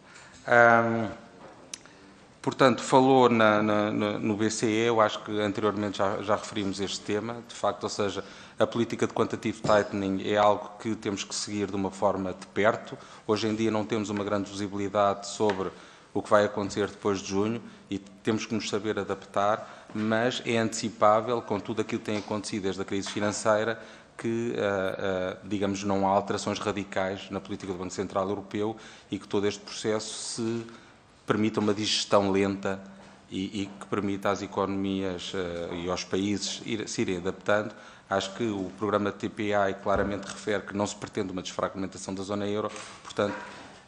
Portanto, falou no BCE, eu acho que anteriormente já referimos este tema, de facto, ou seja, a política de quantitative tightening é algo que temos que seguir de uma forma de perto. Hoje em dia não temos uma grande visibilidade sobre o que vai acontecer depois de junho e temos que nos saber adaptar, mas é antecipável, com tudo aquilo que tem acontecido desde a crise financeira, que, digamos, não há alterações radicais na política do Banco Central Europeu e que todo este processo se permita uma digestão lenta e que permita às economias e aos países se irem adaptando. Acho que o programa de TPI claramente refere que não se pretende uma desfragmentação da zona euro, portanto,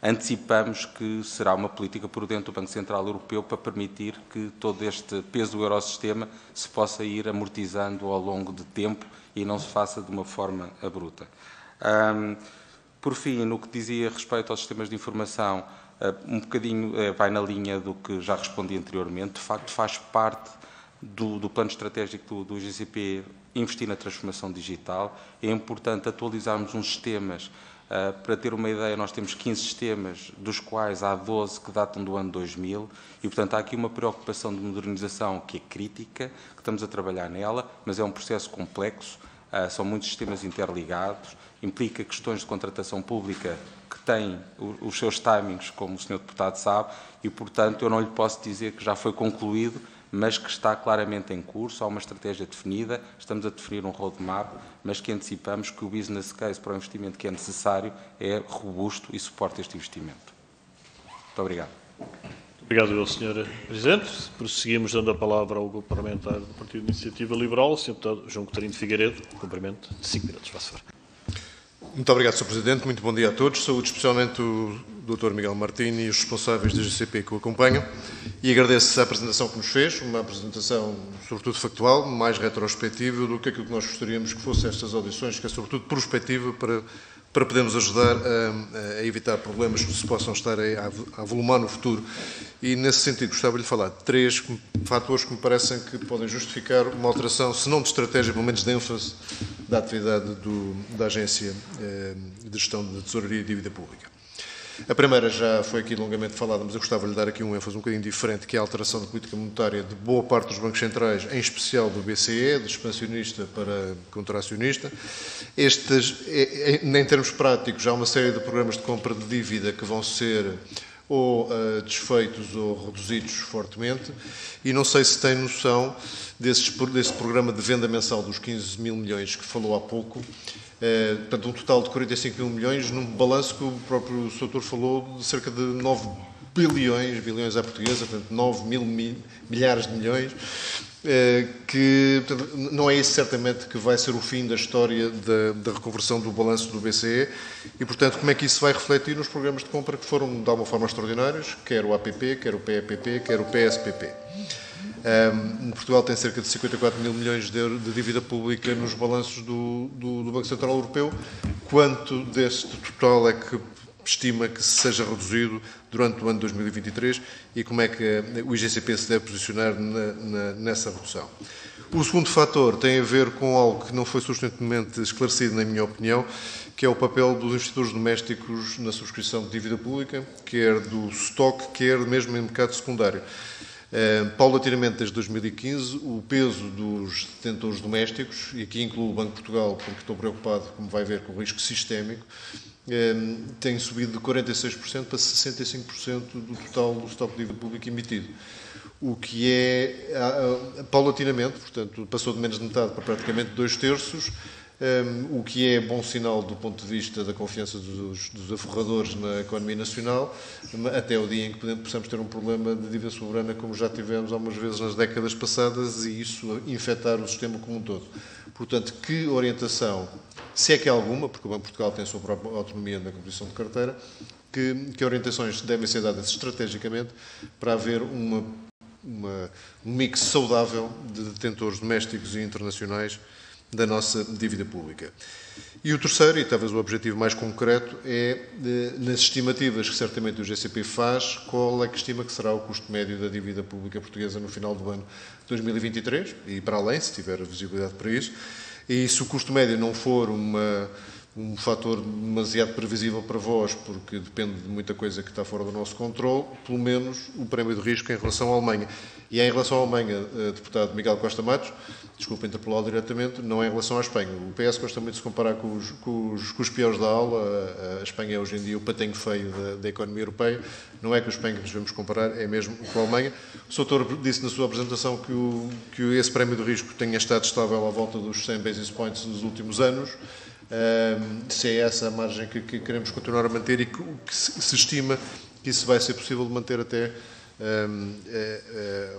antecipamos que será uma política prudente do Banco Central Europeu para permitir que todo este peso do Eurosistema se possa ir amortizando ao longo de tempo e não se faça de uma forma abrupta. Por fim, no que dizia respeito aos sistemas de informação, um bocadinho vai na linha do que já respondi anteriormente. De facto, faz parte do plano estratégico do GCP investir na transformação digital. É importante atualizarmos uns sistemas. Para ter uma ideia, nós temos 15 sistemas, dos quais há 12 que datam do ano 2000, e, portanto, há aqui uma preocupação de modernização que é crítica, que estamos a trabalhar nela, mas é um processo complexo, são muitos sistemas interligados, implica questões de contratação pública que têm os seus timings, como o Sr. Deputado sabe, e, portanto, eu não lhe posso dizer que já foi concluído, mas que está claramente em curso, há uma estratégia definida, estamos a definir um roadmap, mas que antecipamos que o business case para o investimento que é necessário é robusto e suporta este investimento. Muito obrigado. Obrigado, Sr. Presidente. Prosseguimos dando a palavra ao Grupo Parlamentar do Partido de Iniciativa Liberal, o Sr. Deputado João Coutinho de Figueiredo. Cumprimento de 5 minutos, faça favor. Muito obrigado, Sr. Presidente. Muito bom dia a todos. Saúde especialmente o Dr. Miguel Martins e os responsáveis da GCP que o acompanham. E agradeço a apresentação que nos fez, uma apresentação sobretudo factual, mais retrospectiva do que aquilo que nós gostaríamos que fossem estas audições, que é sobretudo prospectiva para podermos ajudar a evitar problemas que se possam estar a avolumar no futuro. E, nesse sentido, gostava de lhe falar de 3 fatores que me parecem que podem justificar uma alteração, se não de estratégia, pelo menos de ênfase da atividade da Agência de Gestão de Tesouraria e Dívida Pública. A primeira já foi aqui longamente falada, mas eu gostava de lhe dar aqui um ênfase um bocadinho diferente, que é a alteração da política monetária de boa parte dos bancos centrais, em especial do BCE, de expansionista para contracionista. Em termos práticos, há uma série de programas de compra de dívida que vão ser ou desfeitos ou reduzidos fortemente, e não sei se tem noção desse programa de venda mensal dos 15 mil milhões que falou há pouco, portanto um total de 45 mil milhões, num balanço que o próprio Sr. falou de cerca de 9 bilhões à portuguesa, portanto 9 mil milhares de milhões, que portanto, não é isso certamente que vai ser o fim da história da reconversão do balanço do BCE e, portanto, como é que isso vai refletir nos programas de compra que foram, de alguma forma, extraordinários, quer o APP, quer o PEPP, quer o PSPP. Portugal tem cerca de 54 mil milhões de euros de dívida pública nos balanços do Banco Central Europeu. Quanto deste total é que estima que seja reduzido durante o ano 2023 e como é que o IGCP se deve posicionar nessa redução? O segundo fator tem a ver com algo que não foi suficientemente esclarecido, na minha opinião, que é o papel dos investidores domésticos na subscrição de dívida pública, quer do estoque, quer mesmo em mercado secundário. Paulatinamente, desde 2015, o peso dos detentores domésticos, e aqui incluo o Banco de Portugal, porque estou preocupado, como vai ver, com o risco sistémico, tem subido de 46% para 65% do total do estoque de dívida pública emitido. O que é, paulatinamente, portanto, passou de menos de metade para praticamente 2/3, o que é bom sinal do ponto de vista da confiança dos aforradores na economia nacional, até o dia em que possamos ter um problema de dívida soberana, como já tivemos algumas vezes nas décadas passadas, e isso infectar o sistema como um todo. Portanto, que orientação, se é que há alguma, porque o Banco de Portugal tem a sua própria autonomia na composição de carteira, que orientações devem ser dadas estrategicamente para haver um mix saudável de detentores domésticos e internacionais da nossa dívida pública. E o terceiro, e talvez o objetivo mais concreto, é nas estimativas que certamente o GCP faz, qual é que estima que será o custo médio da dívida pública portuguesa no final do ano 2023 e para além, se tiver visibilidade para isso. E se o custo médio não for um fator demasiado previsível para vós, porque depende de muita coisa que está fora do nosso controle, pelo menos o prémio de risco em relação à Alemanha. E em relação à Alemanha, deputado Miguel Costa Matos, desculpa interpelá-lo diretamente, não é em relação à Espanha. O PS gosta muito de se comparar com os piores da aula. A Espanha é hoje em dia o patenho feio da economia europeia. Não é com a Espanha que nos devemos comparar, é mesmo com a Alemanha. O Sr. Doutor disse na sua apresentação que esse prémio de risco tenha estado estável à volta dos 100 basis points nos últimos anos. Se é essa a margem que queremos continuar a manter e que se estima que isso vai ser possível de manter até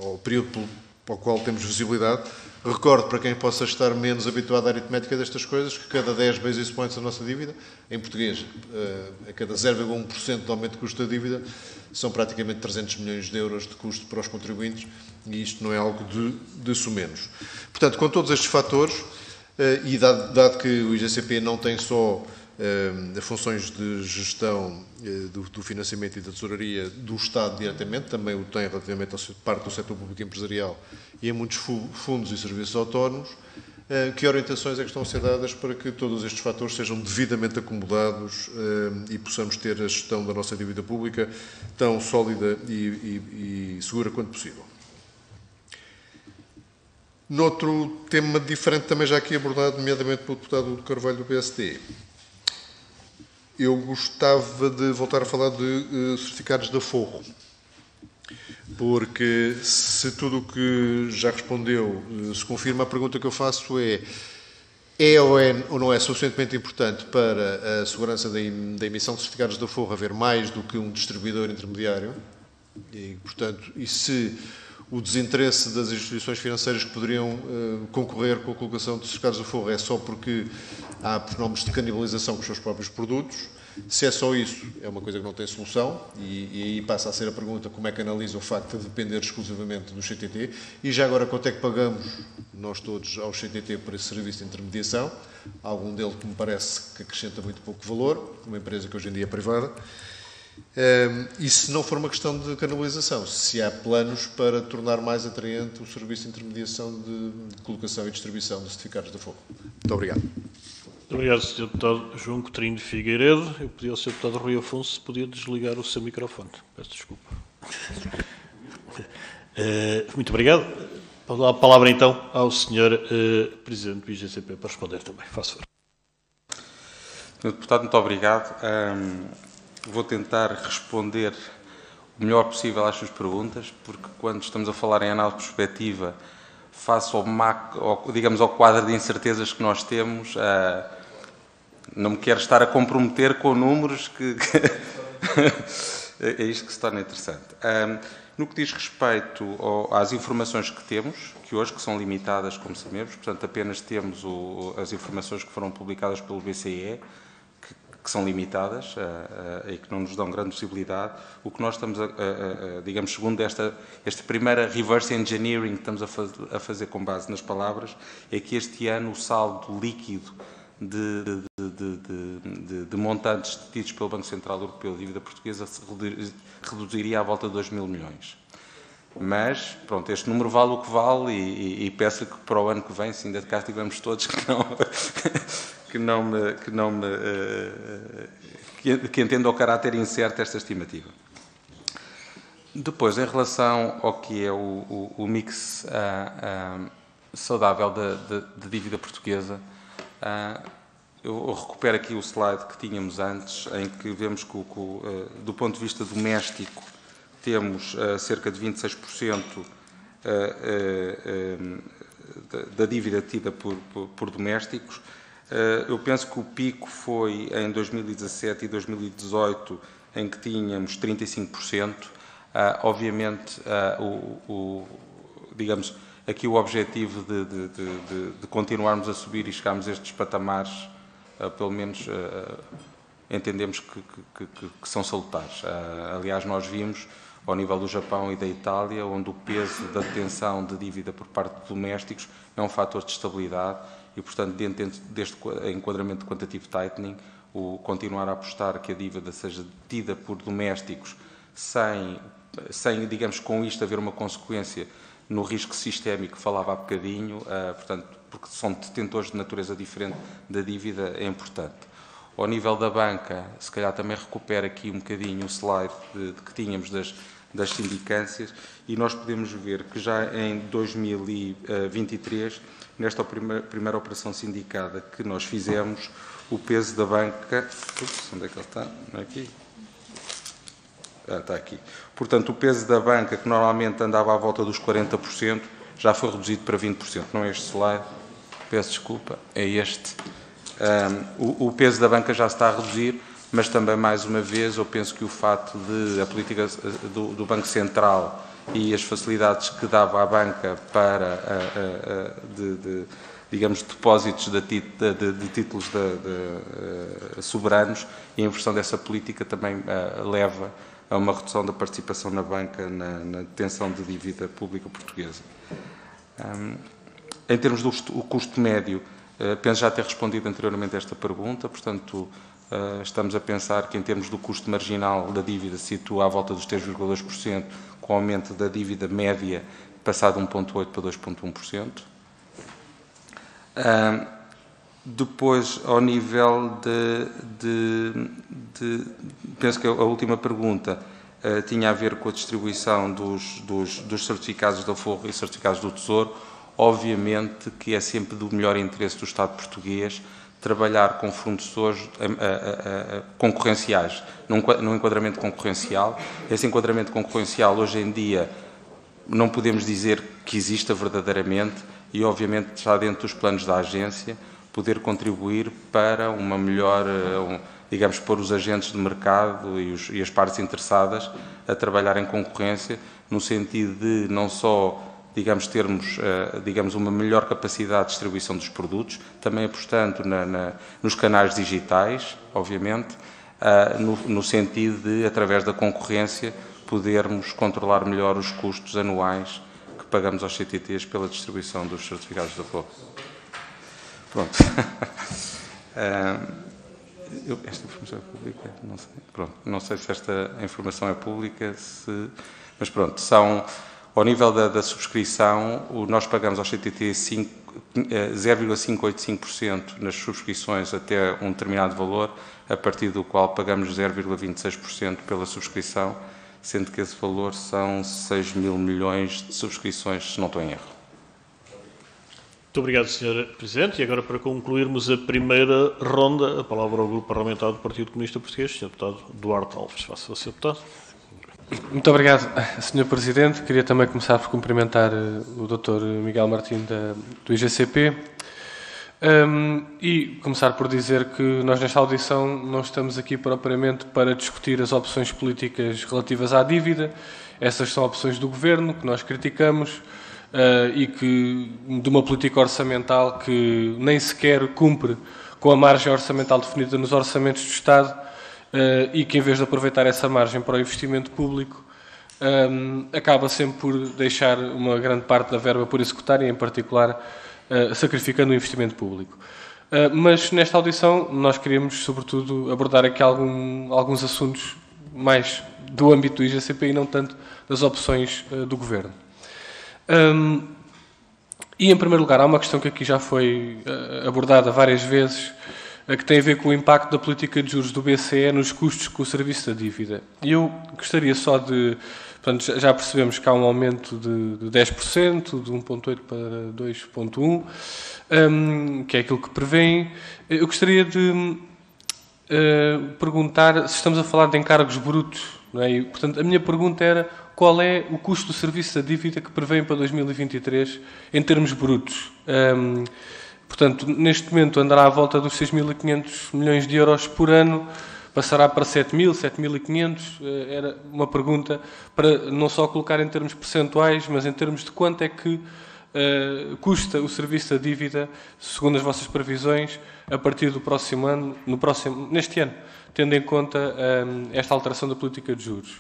ao período para o qual temos visibilidade. Recordo, para quem possa estar menos habituado à aritmética destas coisas, que cada 10 basis points da nossa dívida, em português, a cada 0,1% de aumento de custo da dívida, são praticamente 300 milhões de euros de custo para os contribuintes, e isto não é algo de sumenos. Portanto, com todos estes fatores, e dado que o IGCP não tem só funções de gestão do financiamento e da tesouraria do Estado diretamente, também o tem relativamente à parte do setor público empresarial e em muitos fundos e serviços autónomos, que orientações é que estão a ser dadas para que todos estes fatores sejam devidamente acomodados e possamos ter a gestão da nossa dívida pública tão sólida e segura quanto possível. Noutro tema diferente, também já aqui abordado, nomeadamente pelo deputado Carvalho do PSD, eu gostava de voltar a falar de certificados de aforro, porque se tudo o que já respondeu se confirma, a pergunta que eu faço é ou não é suficientemente importante para a segurança da emissão de certificados de aforro haver mais do que um distribuidor intermediário, e, portanto, e se o desinteresse das instituições financeiras que poderiam concorrer com a colocação de certificados de aforro é só porque há fenómenos de canibalização com os seus próprios produtos. Se é só isso, é uma coisa que não tem solução, e aí passa a ser a pergunta como é que analisa o facto de depender exclusivamente do CTT, e já agora quanto é que pagamos nós todos ao CTT por esse serviço de intermediação, algum dele que me parece que acrescenta muito pouco valor, uma empresa que hoje em dia é privada. E se não for uma questão de canalização, se há planos para tornar mais atraente o serviço de intermediação de colocação e distribuição de certificados de aforro. Muito obrigado. Muito obrigado, Sr. Deputado João Coutinho de Figueiredo. Eu pedi ao Sr. Deputado Rui Afonso se podia desligar o seu microfone. Peço desculpa. Muito obrigado. Vou dar a palavra então ao Sr. Presidente do IGCP para responder também. Faço favor. Sr. Deputado, muito obrigado. Vou tentar responder o melhor possível às suas perguntas, porque quando estamos a falar em análise prospectiva, face ao quadro de incertezas que nós temos, não me quero estar a comprometer com números que é isto que se torna interessante. No que diz respeito às informações que temos, que hoje que são limitadas, como sabemos, portanto apenas temos as informações que foram publicadas pelo BCE, que são limitadas e que não nos dão grande possibilidade. O que nós estamos, digamos, segundo esta primeira reverse engineering que estamos a fazer com base nas palavras, é que este ano o saldo líquido de montantes detidos pelo Banco Central Europeu de dívida portuguesa se reduziria à volta de 2 mil milhões. Mas, pronto, este número vale o que vale e peço que para o ano que vem, se ainda cá estivermos todos, que entenda o caráter incerto desta estimativa. Depois, em relação ao que é o mix saudável de dívida portuguesa, eu recupero aqui o slide que tínhamos antes, em que vemos que, do ponto de vista doméstico, temos cerca de 26% da dívida tida por domésticos. Eu penso que o pico foi em 2017 e 2018, em que tínhamos 35%. Obviamente, digamos, aqui o objetivo de continuarmos a subir e chegarmos a estes patamares, pelo menos entendemos que são salutares. Aliás, nós vimos, ao nível do Japão e da Itália, onde o peso da detenção de dívida por parte de domésticos é um fator de estabilidade e, portanto, dentro deste enquadramento de quantitative tightening, o continuar a apostar que a dívida seja detida por domésticos sem, digamos, com isto haver uma consequência no risco sistémico que falava há bocadinho, portanto, porque são detentores de natureza diferente da dívida, é importante. Ao nível da banca, se calhar também recupera aqui um bocadinho o slide que tínhamos das sindicâncias, e nós podemos ver que já em 2023, nesta primeira operação sindicada que nós fizemos, o peso da banca... onde é que ele está? Não é aqui? Está aqui. Portanto, o peso da banca, que normalmente andava à volta dos 40%, já foi reduzido para 20%. Não é este slide, peço desculpa, é este. O peso da banca já está a reduzir, mas também, mais uma vez, eu penso que o facto de a política do Banco Central e as facilidades que dava à banca para, digamos, depósitos de títulos soberanos, e a inversão dessa política também leva a uma redução da participação na banca na detenção de dívida pública portuguesa. Em termos do custo médio, penso já ter respondido anteriormente a esta pergunta, portanto, estamos a pensar que, em termos do custo marginal da dívida, se situa à volta dos 3,2%, com aumento da dívida média passado de 1,8% para 2,1%. Depois, ao nível penso que a última pergunta tinha a ver com a distribuição dos certificados da Aforro e certificados do Tesouro. Obviamente que é sempre do melhor interesse do Estado português trabalhar com fornecedores concorrenciais, num enquadramento concorrencial. Esse enquadramento concorrencial, hoje em dia, não podemos dizer que exista verdadeiramente, e obviamente está dentro dos planos da agência poder contribuir para uma melhor, digamos, pôr os agentes de mercado e as partes interessadas a trabalhar em concorrência, no sentido de não só, digamos, termos, digamos, uma melhor capacidade de distribuição dos produtos, também apostando nos canais digitais, obviamente, no sentido de, através da concorrência, podermos controlar melhor os custos anuais que pagamos aos CTTs pela distribuição dos certificados de Aforro. Pronto. Esta informação é pública? Não sei. Pronto. Não sei se esta informação é pública, mas pronto, são... Ao nível da subscrição, nós pagamos aos CTT 0,585% nas subscrições até um determinado valor, a partir do qual pagamos 0,26% pela subscrição, sendo que esse valor são 6 mil milhões de subscrições, se não estou em erro. Muito obrigado, Sr. Presidente. E agora, para concluirmos a primeira ronda, a palavra ao Grupo Parlamentar do Partido Comunista Português, Sr. Deputado Duarte Alves. Faça-se, Sr. Deputado. Muito obrigado, Sr. Presidente. Queria também começar por cumprimentar o Dr. Miguel Martim do IGCP e começar por dizer que nós nesta audição não estamos aqui propriamente para discutir as opções políticas relativas à dívida. Essas são opções do Governo que nós criticamos e que de uma política orçamental que nem sequer cumpre com a margem orçamental definida nos orçamentos do Estado, e que, em vez de aproveitar essa margem para o investimento público, acaba sempre por deixar uma grande parte da verba por executar e, em particular, sacrificando o investimento público. Mas, nesta audição, nós queríamos, sobretudo, abordar aqui alguns assuntos mais do âmbito do IGCP e não tanto das opções do Governo. E, em primeiro lugar, há uma questão que aqui já foi abordada várias vezes, que tem a ver com o impacto da política de juros do BCE nos custos com o serviço da dívida. E eu gostaria só de... Portanto, já percebemos que há um aumento de 10%, de 1,8% para 2,1%, que é aquilo que prevêem. Eu gostaria de perguntar se estamos a falar de encargos brutos, não é? E, portanto, a minha pergunta era qual é o custo do serviço da dívida que prevêem para 2023 em termos brutos. Portanto, neste momento andará à volta dos 6.500 milhões de euros por ano, passará para 7.000, 7.500. Era uma pergunta para não só colocar em termos percentuais, mas em termos de quanto é que custa o serviço da dívida, segundo as vossas previsões, a partir do próximo ano, neste ano, tendo em conta esta alteração da política de juros.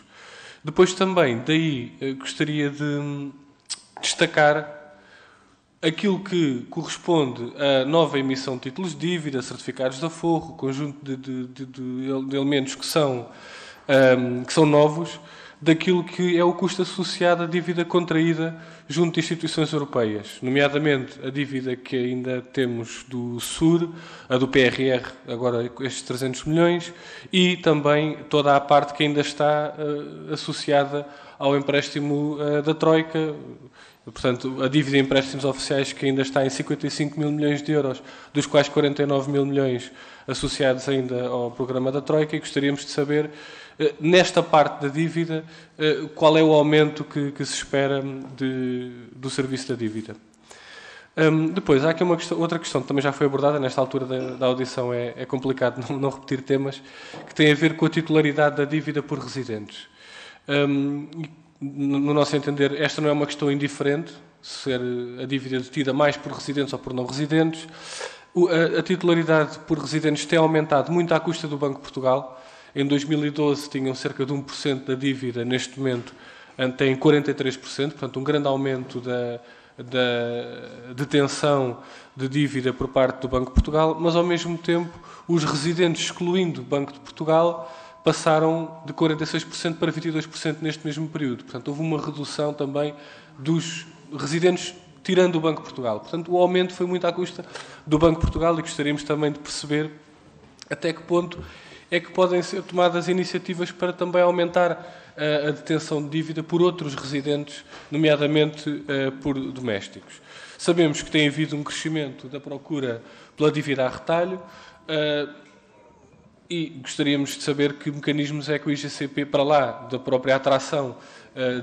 Depois também, daí, gostaria de destacar aquilo que corresponde à nova emissão de títulos de dívida, certificados de aforro, conjunto de elementos que são novos, daquilo que é o custo associado à dívida contraída junto de instituições europeias, nomeadamente a dívida que ainda temos do SUR, a do PRR, agora estes 300 milhões, e também toda a parte que ainda está associada ao empréstimo da Troika. Portanto, a dívida de empréstimos oficiais que ainda está em 55 mil milhões de euros, dos quais 49 mil milhões associados ainda ao programa da Troika, e gostaríamos de saber, nesta parte da dívida, qual é o aumento que se espera do serviço da dívida. Depois, há aqui outra questão que também já foi abordada, nesta altura da audição é complicado não repetir temas, que tem a ver com a titularidade da dívida por residentes. No nosso entender, esta não é uma questão indiferente, ser a dívida detida mais por residentes ou por não residentes. A titularidade por residentes tem aumentado muito à custa do Banco de Portugal. Em 2012 tinham cerca de 1% da dívida, neste momento tem 43%, portanto um grande aumento da detenção de dívida por parte do Banco de Portugal, mas ao mesmo tempo os residentes, excluindo o Banco de Portugal, passaram de 46% para 22% neste mesmo período. Portanto, houve uma redução também dos residentes tirando o Banco de Portugal. Portanto, o aumento foi muito à custa do Banco de Portugal e gostaríamos também de perceber até que ponto é que podem ser tomadas iniciativas para também aumentar a detenção de dívida por outros residentes, nomeadamente por domésticos. Sabemos que tem havido um crescimento da procura pela dívida a retalho e gostaríamos de saber que mecanismos é que o IGCP, para lá da própria atração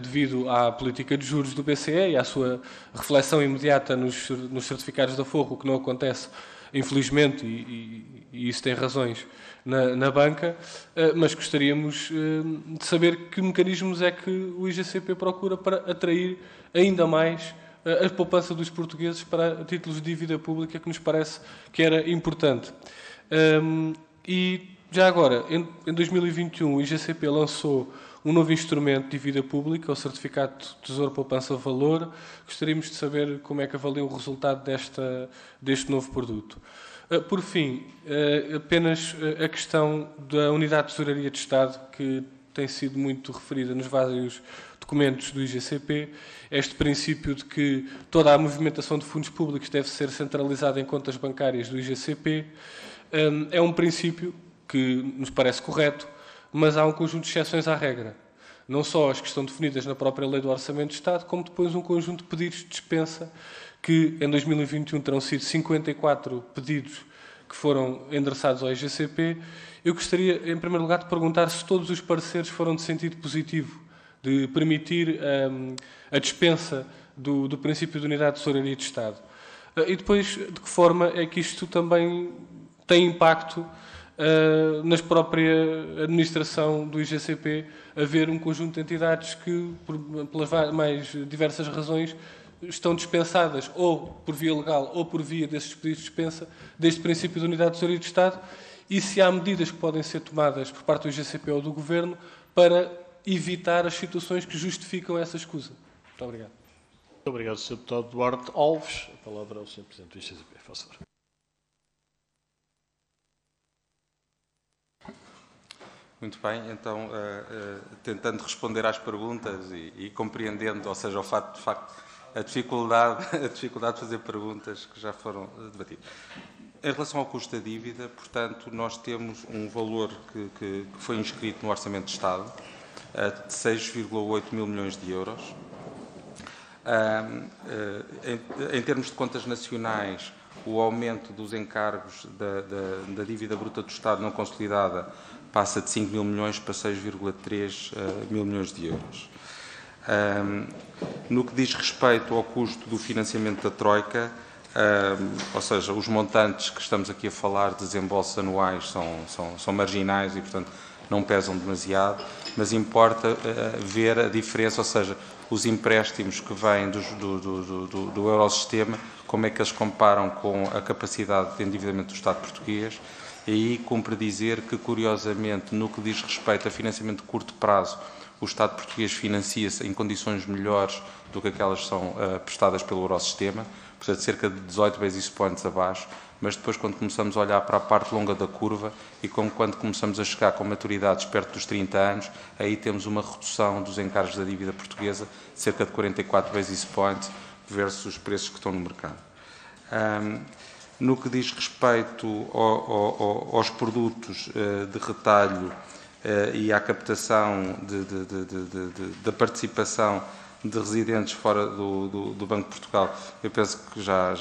devido à política de juros do BCE e à sua reflexão imediata nos certificados de aforro, o que não acontece, infelizmente, e isso tem razões, na banca, mas gostaríamos de saber que mecanismos é que o IGCP procura para atrair ainda mais a poupança dos portugueses para títulos de dívida pública, que nos parece que era importante. E já agora, em 2021, o IGCP lançou um novo instrumento de dívida pública, o Certificado de Tesouro Poupança Valor. Gostaríamos de saber como é que avalia o resultado deste novo produto. Por fim, apenas a questão da Unidade de Tesouraria de Estado, que tem sido muito referida nos vários documentos do IGCP, este princípio de que toda a movimentação de fundos públicos deve ser centralizada em contas bancárias do IGCP, é um princípio que nos parece correto, mas há um conjunto de exceções à regra. Não só as que estão definidas na própria Lei do Orçamento de Estado, como depois um conjunto de pedidos de dispensa, que em 2021 terão sido 54 pedidos que foram endereçados ao IGCP. Eu gostaria, em primeiro lugar, de perguntar se todos os pareceres foram de sentido positivo, de permitir a dispensa do princípio de unidade de tesouraria de Estado. E depois, de que forma é que isto também tem impacto na própria administração do IGCP, haver um conjunto de entidades que, pelas mais diversas razões, estão dispensadas ou por via legal ou por via desses pedidos de dispensa deste princípio de unidade de tesouraria de Estado, e se há medidas que podem ser tomadas por parte do IGCP ou do Governo para evitar as situações que justificam essa escusa. Muito obrigado. Muito obrigado, Sr. Deputado Duarte Alves. A palavra ao Sr. Presidente do IGCP. Faça favor. Muito bem, então, tentando responder às perguntas e compreendendo, ou seja, o facto, de facto, a dificuldade de fazer perguntas que já foram debatidas. Em relação ao custo da dívida, portanto, nós temos um valor que foi inscrito no Orçamento de Estado, de 6,8 mil milhões de euros. Em termos de contas nacionais, o aumento dos encargos da dívida bruta do Estado não consolidada passa de 5 mil milhões para 6,3 mil milhões de euros. No que diz respeito ao custo do financiamento da Troika, ou seja, os montantes que estamos aqui a falar de desembolsos anuais são marginais e, portanto, não pesam demasiado, mas importa ver a diferença, ou seja, os empréstimos que vêm do Eurosistema, como é que eles comparam com a capacidade de endividamento do Estado português. E aí cumpre dizer que, curiosamente, no que diz respeito a financiamento de curto prazo, o Estado português financia-se em condições melhores do que aquelas que são prestadas pelo Eurosistema, portanto, cerca de 18 basis points abaixo, mas depois, quando começamos a olhar para a parte longa da curva e quando começamos a chegar com maturidades perto dos 30 anos, aí temos uma redução dos encargos da dívida portuguesa, cerca de 44 basis points versus os preços que estão no mercado. No que diz respeito aos produtos de retalho e à captação da participação de residentes fora do Banco de Portugal, eu penso que já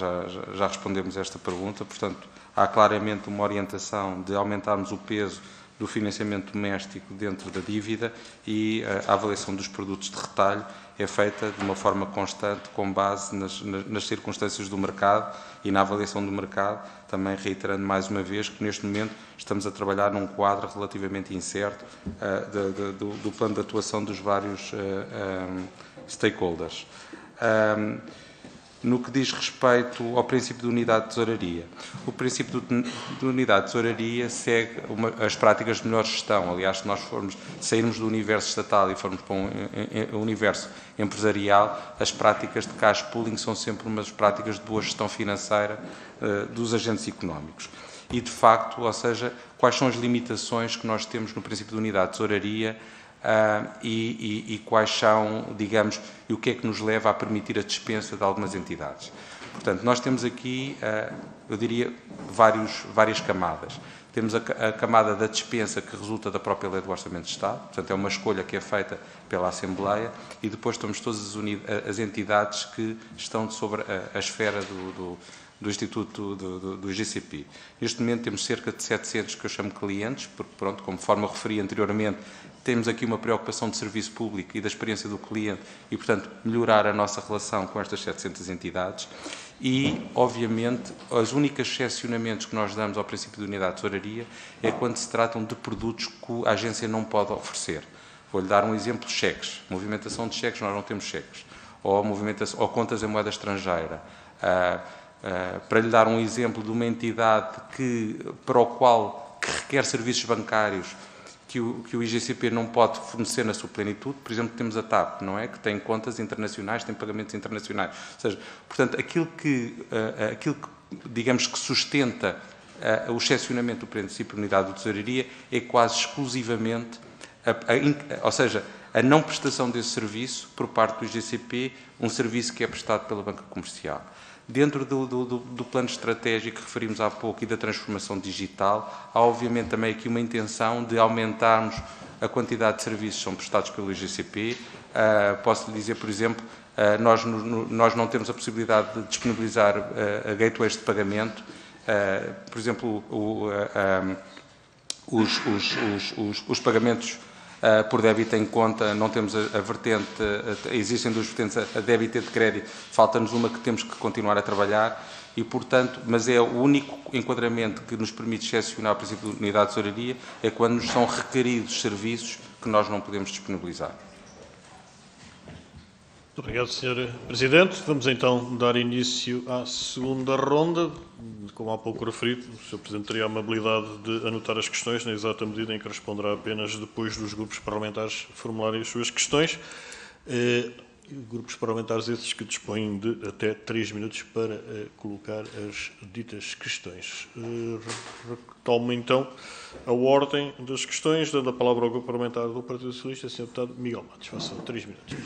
respondemos esta pergunta. Portanto, há claramente uma orientação de aumentarmos o peso do financiamento doméstico dentro da dívida e a avaliação dos produtos de retalho é feita de uma forma constante, com base nas circunstâncias do mercado e na avaliação do mercado, também reiterando mais uma vez que neste momento estamos a trabalhar num quadro relativamente incerto do plano de atuação dos vários stakeholders. No que diz respeito ao princípio de unidade de tesouraria, o princípio de unidade de tesouraria segue as práticas de melhor gestão. Aliás, se nós sairmos do universo estatal e formos para um universo empresarial, as práticas de cash pooling são sempre umas práticas de boa gestão financeira dos agentes económicos. E, de facto, ou seja, quais são as limitações que nós temos no princípio de unidade de tesouraria e quais são, digamos, e o que é que nos leva a permitir a dispensa de algumas entidades. Portanto, nós temos aqui, eu diria, várias camadas. Temos a camada da dispensa que resulta da própria Lei do Orçamento de Estado, portanto é uma escolha que é feita pela Assembleia, e depois temos todas as entidades que estão sobre a esfera do Instituto do IGCP. Neste momento temos cerca de 700 que eu chamo clientes, porque, pronto, conforme eu referi anteriormente, temos aqui uma preocupação de serviço público e da experiência do cliente e, portanto, melhorar a nossa relação com estas 700 entidades. E, obviamente, os únicos excepcionamentos que nós damos ao princípio de unidade de tesouraria é quando se tratam de produtos que a agência não pode oferecer. Vou-lhe dar um exemplo: cheques. Movimentação de cheques, nós não temos cheques. Ou contas em moeda estrangeira. Para lhe dar um exemplo de uma entidade que requer serviços bancários que o IGCP não pode fornecer na sua plenitude, por exemplo, temos a TAP, não é? Que tem contas internacionais, tem pagamentos internacionais. Ou seja, portanto, aquilo que digamos que sustenta o excepcionamento do princípio de unidade de tesouraria é quase exclusivamente, ou seja, a não prestação desse serviço por parte do IGCP, um serviço que é prestado pela banca comercial. Dentro do plano estratégico que referimos há pouco e da transformação digital, há obviamente também aqui uma intenção de aumentarmos a quantidade de serviços que são prestados pelo IGCP. Posso lhe dizer, por exemplo, nós não temos a possibilidade de disponibilizar gateways de pagamento. Por exemplo, os pagamentos por débito em conta, não temos a vertente, existem duas vertentes, a débito e de crédito, falta-nos uma que temos que continuar a trabalhar e, portanto, mas é o único enquadramento que nos permite excepcionar o princípio de unidade de tesouraria, é quando nos são requeridos serviços que nós não podemos disponibilizar. Muito obrigado, Sr. Presidente. Vamos então dar início à segunda ronda. Como há pouco referido, o Sr. Presidente teria a amabilidade de anotar as questões na exata medida em que responderá apenas depois dos grupos parlamentares formularem as suas questões. Grupos parlamentares esses que dispõem de até 3 minutos para colocar as ditas questões. Retomo então a ordem das questões, dando a palavra ao grupo parlamentar do Partido Socialista, Sr. Deputado Miguel Matos. Faça 3 minutos.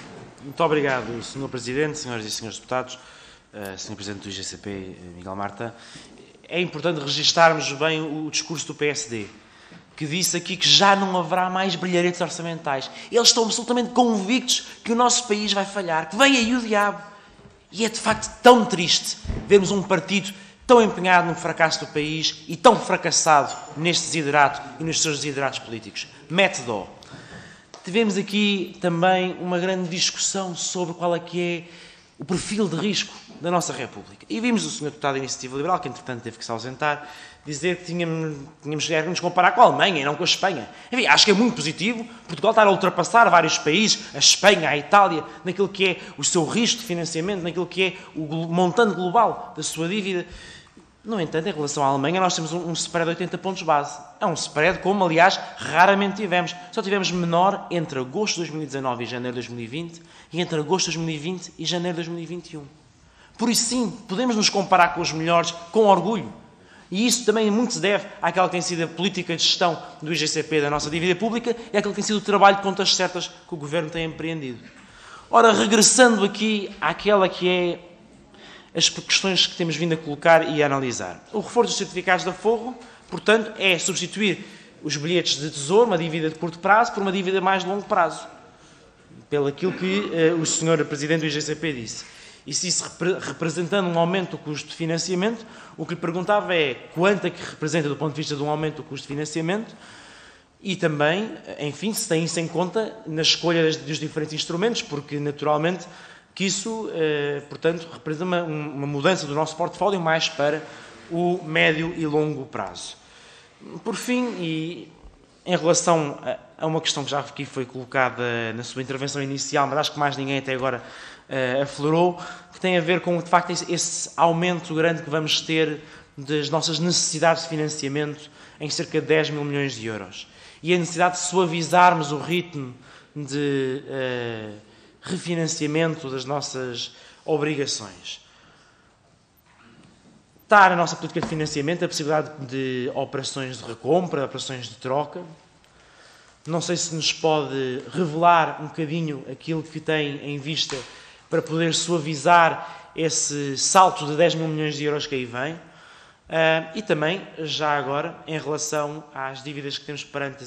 Muito obrigado, Sr. Presidente, Senhoras e Srs. Deputados, Sr. Presidente do IGCP, Miguel Marta. É importante registarmos bem o discurso do PSD, que disse aqui que já não haverá mais brilharetes orçamentais. Eles estão absolutamente convictos que o nosso país vai falhar, que vem aí o diabo. E é de facto tão triste vermos um partido tão empenhado no fracasso do país e tão fracassado neste desiderato e nos seus desideratos políticos. Mete dó. Tivemos aqui também uma grande discussão sobre qual é que é o perfil de risco da nossa República. E vimos o Sr. Deputado da Iniciativa Liberal, que entretanto teve que se ausentar, dizer que tínhamos que nos comparar com a Alemanha e não com a Espanha. Enfim, acho que é muito positivo Portugal estar a ultrapassar vários países, a Espanha, a Itália, naquilo que é o seu risco de financiamento, naquilo que é o montante global da sua dívida. No entanto, em relação à Alemanha, nós temos um spread de 80 pontos base. É um spread como, aliás, raramente tivemos. Só tivemos menor entre agosto de 2019 e janeiro de 2020 e entre agosto de 2020 e janeiro de 2021. Por isso, sim, podemos nos comparar com os melhores com orgulho. E isso também muito se deve àquela que tem sido a política de gestão do IGCP da nossa dívida pública e àquele que tem sido o trabalho de contas certas que o Governo tem empreendido. Ora, regressando aqui àquela que é as questões que temos vindo a colocar e a analisar. O reforço dos certificados de aforro, portanto, é substituir os bilhetes de tesouro, uma dívida de curto prazo, por uma dívida mais de longo prazo. Pelo aquilo que o Sr. Presidente do IGCP disse. E se isso representando um aumento do custo de financiamento, o que lhe perguntava é quanto é que representa do ponto de vista de um aumento do custo de financiamento e também, enfim, se tem isso em conta na escolha dos diferentes instrumentos, porque naturalmente que isso, portanto, representa uma mudança do nosso portfólio mais para o médio e longo prazo. Por fim, e em relação a uma questão que já aqui foi colocada na sua intervenção inicial, mas acho que mais ninguém até agora aflorou, que tem a ver com, de facto, esse aumento grande que vamos ter das nossas necessidades de financiamento em cerca de 10 mil milhões de euros. E a necessidade de suavizarmos o ritmo de refinanciamento das nossas obrigações. Está na nossa política de financiamento a possibilidade de operações de recompra, operações de troca. Não sei se nos pode revelar um bocadinho aquilo que tem em vista para poder suavizar esse salto de 10 mil milhões de euros que aí vem. E também, já agora, em relação às dívidas que temos perante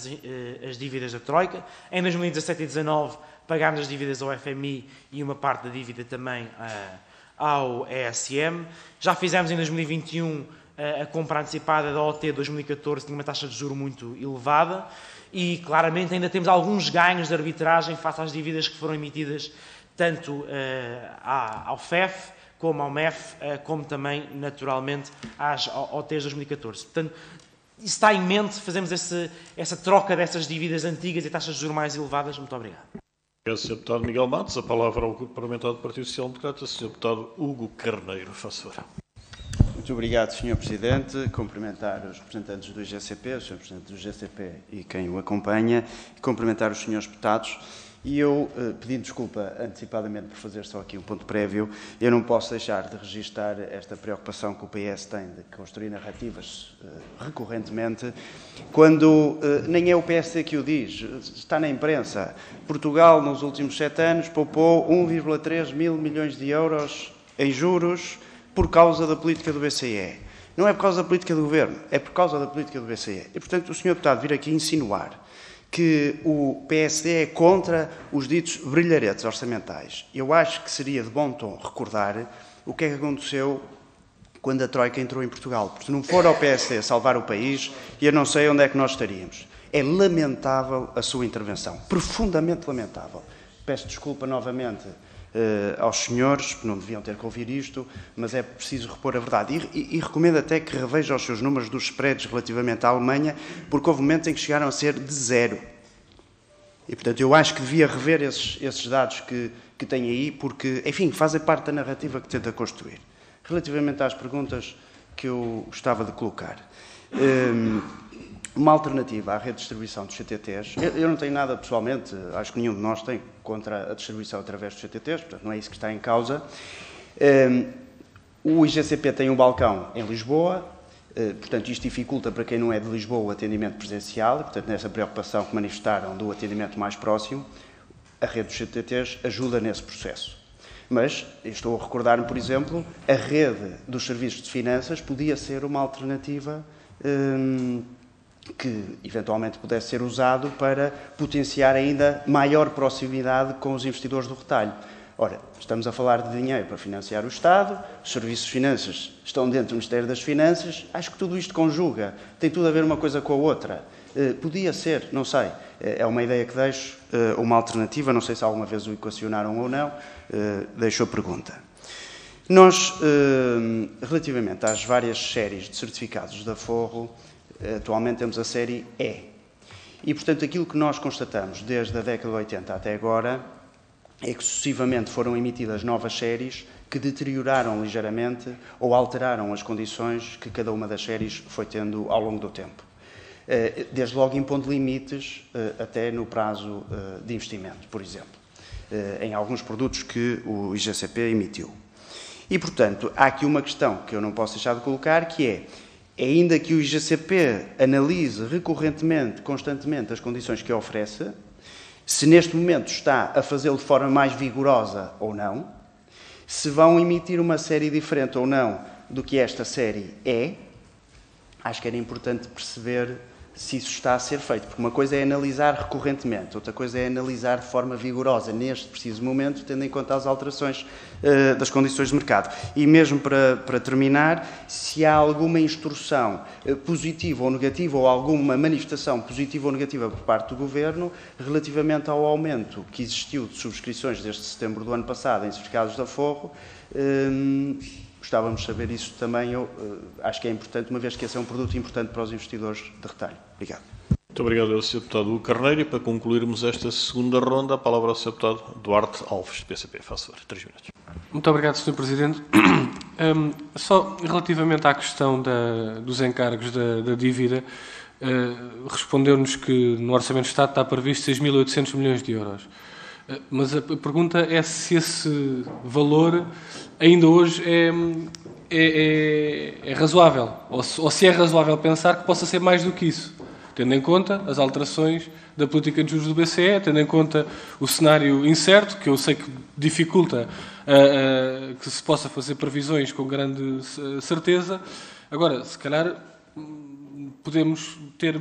as dívidas da Troika. Em 2017 e 2019 pagámos as dívidas ao FMI e uma parte da dívida também ao ESM. Já fizemos em 2021 a compra antecipada da OT 2014, tinha uma taxa de juros muito elevada e claramente ainda temos alguns ganhos de arbitragem face às dívidas que foram emitidas tanto ao FEF como ao MEF, como também, naturalmente, às OTs 2014. Portanto, isso está em mente, fazemos essa troca dessas dívidas antigas e taxas de juros mais elevadas. Muito obrigado. Obrigado, Sr. Deputado Miguel Matos. A palavra ao Grupo Parlamentar do Partido Social Democrata, Sr. Deputado Hugo Carneiro. Faça favor. Muito obrigado, Sr. Presidente. Cumprimentar os representantes do IGCP, o Sr. Presidente do IGCP e quem o acompanha, e cumprimentar os Srs. Deputados. E eu, pedindo desculpa antecipadamente por fazer só aqui um ponto prévio, eu não posso deixar de registar esta preocupação que o PS tem de construir narrativas recorrentemente, quando nem é o PSD que o diz, está na imprensa. Portugal, nos últimos 7 anos, poupou 1,3 mil milhões de euros em juros por causa da política do BCE. Não é por causa da política do Governo, é por causa da política do BCE. E, portanto, o Sr. Deputado vir aqui insinuar que o PSD é contra os ditos brilharetes orçamentais. Eu acho que seria de bom tom recordar o que é que aconteceu quando a Troika entrou em Portugal. Porque se não for ao PSD salvar o país, eu não sei onde é que nós estaríamos. É lamentável a sua intervenção, profundamente lamentável. Peço desculpa novamente aos senhores, que não deviam ter que ouvir isto, mas é preciso repor a verdade. E recomendo até que reveja os seus números dos spreads relativamente à Alemanha, porque houve momentos em que chegaram a ser de 0. E, portanto, eu acho que devia rever esses dados que tem aí, porque, enfim, fazem parte da narrativa que tenta construir. Relativamente às perguntas que eu gostava de colocar. Uma alternativa à redistribuição dos CTTs, eu não tenho nada pessoalmente, acho que nenhum de nós tem contra a distribuição através dos CTTs, portanto não é isso que está em causa. O IGCP tem um balcão em Lisboa, portanto isto dificulta para quem não é de Lisboa o atendimento presencial, portanto nessa preocupação que manifestaram do atendimento mais próximo, a rede dos CTTs ajuda nesse processo. Mas, estou a recordar-me, por exemplo, a rede dos serviços de finanças podia ser uma alternativa que eventualmente pudesse ser usado para potenciar ainda maior proximidade com os investidores do retalho. Ora, estamos a falar de dinheiro para financiar o Estado, os serviços de finanças estão dentro do Ministério das Finanças, acho que tudo isto conjuga, tem tudo a ver uma coisa com a outra. Podia ser, não sei, é uma ideia que deixo, uma alternativa, não sei se alguma vez o equacionaram ou não, deixo a pergunta. Nós, relativamente às várias séries de certificados da Forro, atualmente temos a série E. E, portanto, aquilo que nós constatamos desde a década de 80 até agora é que sucessivamente foram emitidas novas séries que deterioraram ligeiramente ou alteraram as condições que cada uma das séries foi tendo ao longo do tempo. Desde logo impondo limites até no prazo de investimento, por exemplo, em alguns produtos que o IGCP emitiu. E, portanto, há aqui uma questão que eu não posso deixar de colocar, que é, ainda que o IGCP analise recorrentemente, constantemente, as condições que oferece, se neste momento está a fazê-lo de forma mais vigorosa ou não, se vão emitir uma série diferente ou não do que esta série é, acho que era importante perceber se isso está a ser feito. Porque uma coisa é analisar recorrentemente, outra coisa é analisar de forma vigorosa, neste preciso momento, tendo em conta as alterações das condições de mercado. E mesmo para terminar, se há alguma instrução positiva ou negativa, ou alguma manifestação positiva ou negativa por parte do Governo, relativamente ao aumento que existiu de subscrições desde setembro do ano passado em certificados de aforro, gostávamos de saber isso também. Eu acho que é importante, uma vez que esse é um produto importante para os investidores de retalho. Obrigado. Muito obrigado, Sr. Deputado Carneiro. E para concluirmos esta segunda ronda, a palavra ao Sr. Deputado Duarte Alves, do PCP. Faço favor, 3 minutos. Muito obrigado, Sr. Presidente. Só relativamente à questão dos encargos da dívida, respondeu-nos que no Orçamento de Estado está previsto 6.800 milhões de euros. Mas a pergunta é se esse valor ainda hoje é razoável, ou se é razoável pensar que possa ser mais do que isso, tendo em conta as alterações da política de juros do BCE, tendo em conta o cenário incerto, que eu sei que dificulta que se possa fazer previsões com grande certeza. Agora, se calhar, podemos ter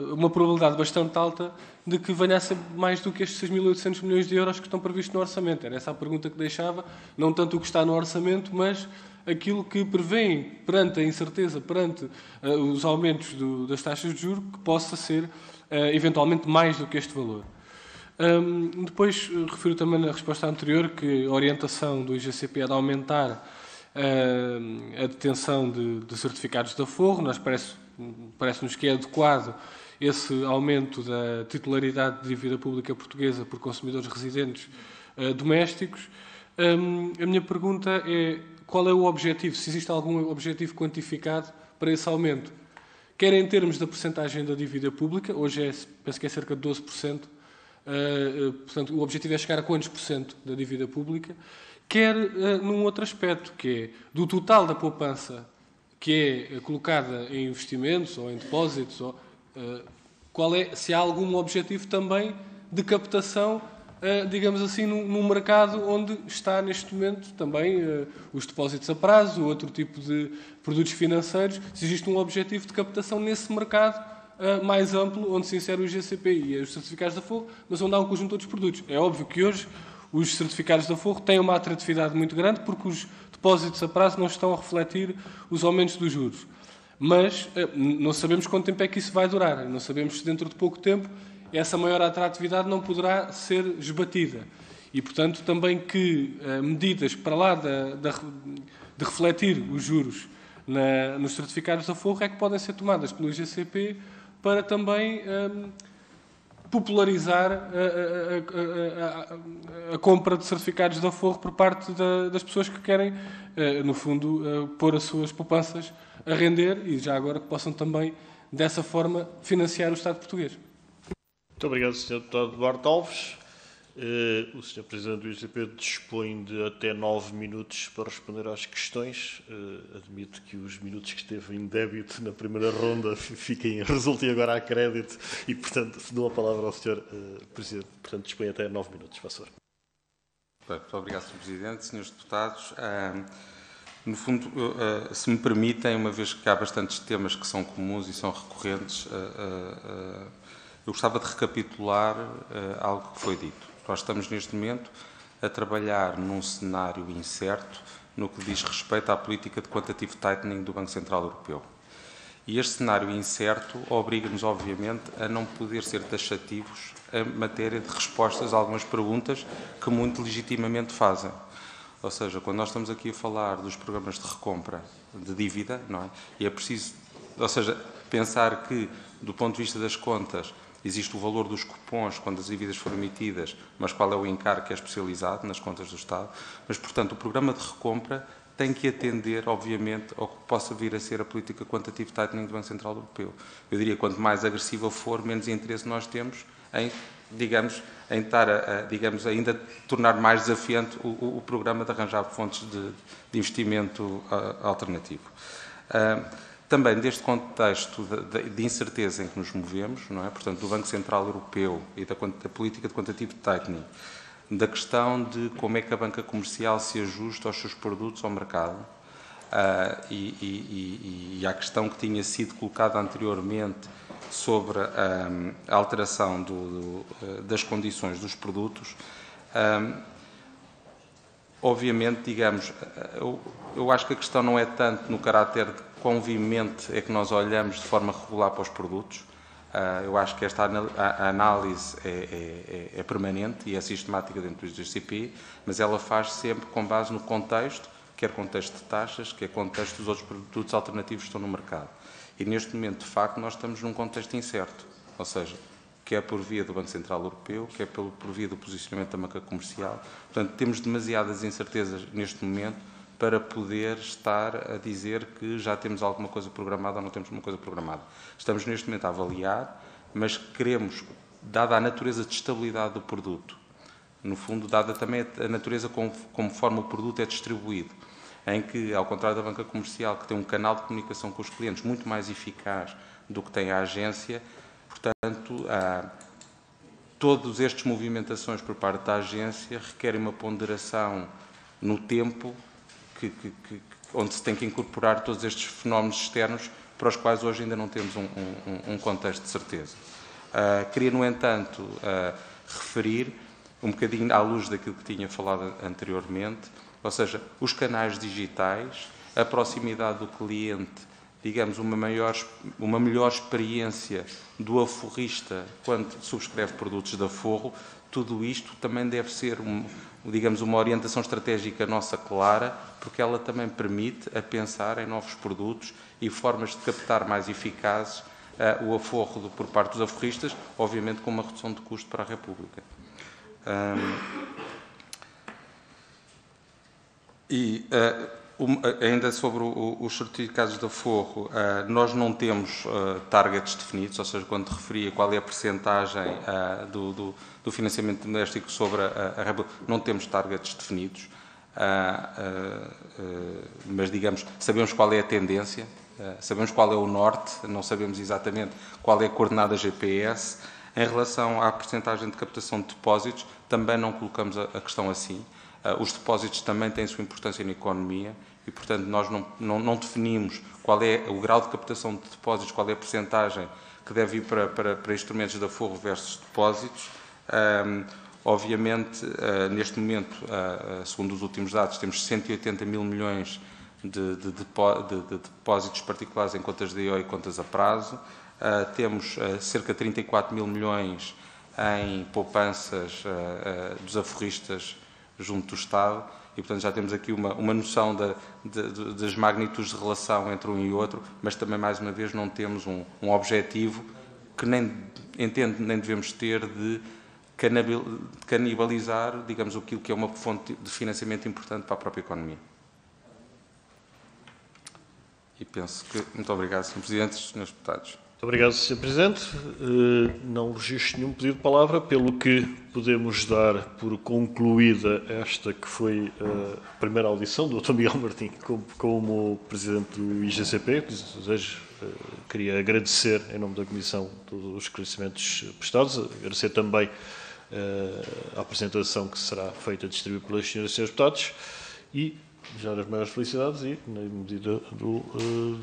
uma probabilidade bastante alta de que venha a ser mais do que estes 6.800 milhões de euros que estão previstos no orçamento. Era essa a pergunta que deixava, não tanto o que está no orçamento, mas aquilo que prevêem perante a incerteza, perante os aumentos das taxas de juros, que possa ser eventualmente mais do que este valor. Depois, refiro também na resposta anterior que a orientação do IGCP é de aumentar a detenção de certificados de aforro. Parece-nos que é adequado esse aumento da titularidade de dívida pública portuguesa por consumidores residentes domésticos. A minha pergunta é qual é o objetivo, se existe algum objetivo quantificado para esse aumento, quer em termos da percentagem da dívida pública, hoje penso que é cerca de 12%, portanto o objetivo é chegar a quantos por cento da dívida pública, quer num outro aspecto, que é do total da poupança que é colocada em investimentos ou em depósitos, se há algum objetivo também de captação, digamos assim, num mercado onde está neste momento também os depósitos a prazo, outro tipo de produtos financeiros, se existe um objetivo de captação nesse mercado mais amplo, onde se insere o IGCP e os certificados de aforro, mas onde há um conjunto de outros produtos. É óbvio que hoje os certificados de aforro têm uma atratividade muito grande porque os depósitos a prazo não estão a refletir os aumentos dos juros. Mas não sabemos quanto tempo é que isso vai durar. Não sabemos se dentro de pouco tempo essa maior atratividade não poderá ser esbatida. E, portanto, também que medidas para lá de refletir os juros nos certificados de aforro é que podem ser tomadas pelo IGCP para também popularizar a compra de certificados de aforro por parte das pessoas que querem, no fundo, pôr as suas poupanças a render e já agora que possam também, dessa forma, financiar o Estado português. Muito obrigado, Sr. Deputado Duarte Alves. O Sr. Presidente do IGCP dispõe de até 9 minutos para responder às questões. Admito que os minutos que esteve em débito na primeira ronda resultem agora a crédito e, portanto, dou a palavra ao Sr. Presidente. Portanto, dispõe até 9 minutos. Faça favor. Muito obrigado, Sr. Presidente. Senhores Deputados, no fundo, se me permitem, uma vez que há bastantes temas que são comuns e são recorrentes, eu gostava de recapitular algo que foi dito. Nós estamos, neste momento, a trabalhar num cenário incerto no que diz respeito à política de quantitative tightening do Banco Central Europeu. E este cenário incerto obriga-nos, obviamente, a não poder ser taxativos em matéria de respostas a algumas perguntas que muito legitimamente fazem. Ou seja, quando nós estamos aqui a falar dos programas de recompra de dívida, não é? E é preciso, ou seja, pensar que, do ponto de vista das contas, existe o valor dos cupons quando as dívidas foram emitidas, mas qual é o encargo que é especializado nas contas do Estado. Mas, portanto, o programa de recompra tem que atender, obviamente, ao que possa vir a ser a política quantitative tightening do Banco Central Europeu. Eu diria que quanto mais agressiva for, menos interesse nós temos em, digamos, em estar digamos, ainda tornar mais desafiante o programa de arranjar fontes de investimento alternativo. Também deste contexto de incerteza em que nos movemos, não é? Portanto, do Banco Central Europeu e da política de quantitative tightening, da questão de como é que a banca comercial se ajusta aos seus produtos ao mercado, e à questão que tinha sido colocada anteriormente sobre a alteração das condições dos produtos, obviamente, digamos, eu acho que a questão não é tanto no caráter de quão veemente é que nós olhamos de forma regular para os produtos. Eu acho que esta análise é permanente e é sistemática dentro do GCP, mas ela faz sempre com base no contexto, quer contexto de taxas, quer contexto dos outros produtos alternativos que estão no mercado. E neste momento, de facto, nós estamos num contexto incerto, ou seja, quer por via do Banco Central Europeu, quer por via do posicionamento da banca comercial. Portanto, temos demasiadas incertezas neste momento para poder estar a dizer que já temos alguma coisa programada ou não temos uma coisa programada. Estamos neste momento a avaliar, mas queremos, dada a natureza de estabilidade do produto, no fundo, dada também a natureza conforme o produto é distribuído, em que, ao contrário da banca comercial, que tem um canal de comunicação com os clientes muito mais eficaz do que tem a agência, portanto, todas estas movimentações por parte da agência requerem uma ponderação no tempo onde se tem que incorporar todos estes fenómenos externos para os quais hoje ainda não temos um contexto de certeza. Queria, no entanto, referir, um bocadinho à luz daquilo que tinha falado anteriormente, ou seja, os canais digitais, a proximidade do cliente, digamos, uma melhor experiência do aforrista quando subscreve produtos de aforro, tudo isto também deve ser, digamos, uma orientação estratégica nossa clara, porque ela também permite a pensar em novos produtos e formas de captar mais eficazes o aforro por parte dos aforristas, obviamente com uma redução de custo para a República. Ainda sobre os certificados de aforro, nós não temos targets definidos, ou seja, quando referia qual é a percentagem do financiamento doméstico sobre a República, não temos targets definidos, mas, digamos, sabemos qual é a tendência, sabemos qual é o norte, não sabemos exatamente qual é a coordenada GPS. Em relação à percentagem de captação de depósitos, também não colocamos a questão assim. Os depósitos também têm sua importância na economia e, portanto, nós não definimos qual é o grau de captação de depósitos, qual é a percentagem que deve ir para instrumentos de aforro versus depósitos. Obviamente, neste momento, segundo os últimos dados, temos 180 mil milhões de depósitos particulares em contas de EO e contas a prazo. Temos cerca de 34 mil milhões em poupanças dos aforristas junto do Estado e, portanto, já temos aqui uma noção das magnitudes de relação entre um e outro, mas também, mais uma vez, não temos um objetivo que nem devemos ter de canibalizar, digamos, aquilo que é uma fonte de financiamento importante para a própria economia. E penso que... Muito obrigado, Sr. Presidente e Srs. Deputados. Muito obrigado, Sr. Presidente. Não registro nenhum pedido de palavra, pelo que podemos dar por concluída esta que foi a primeira audição do Dr. Miguel Martim como Presidente do IGCP. Queria agradecer, em nome da Comissão, todos os esclarecimentos prestados, agradecer também a apresentação que será feita e distribuída pelas senhoras e senhores deputados e já as maiores felicidades e, na medida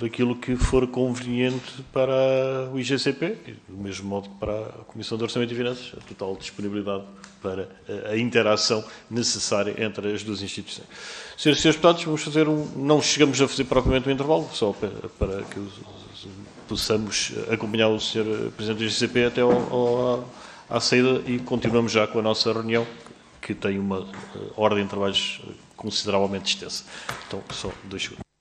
daquilo que for conveniente para o IGCP, e do mesmo modo que para a Comissão de Orçamento e Finanças, a total disponibilidade para a interação necessária entre as duas instituições. Senhoras e senhores deputados, vamos fazer não chegamos a fazer propriamente um intervalo, só para que possamos acompanhar o Sr. Presidente do IGCP até à saída e continuamos já com a nossa reunião, que tem uma ordem de trabalhos consideravelmente extensa. Então, só 2 segundos.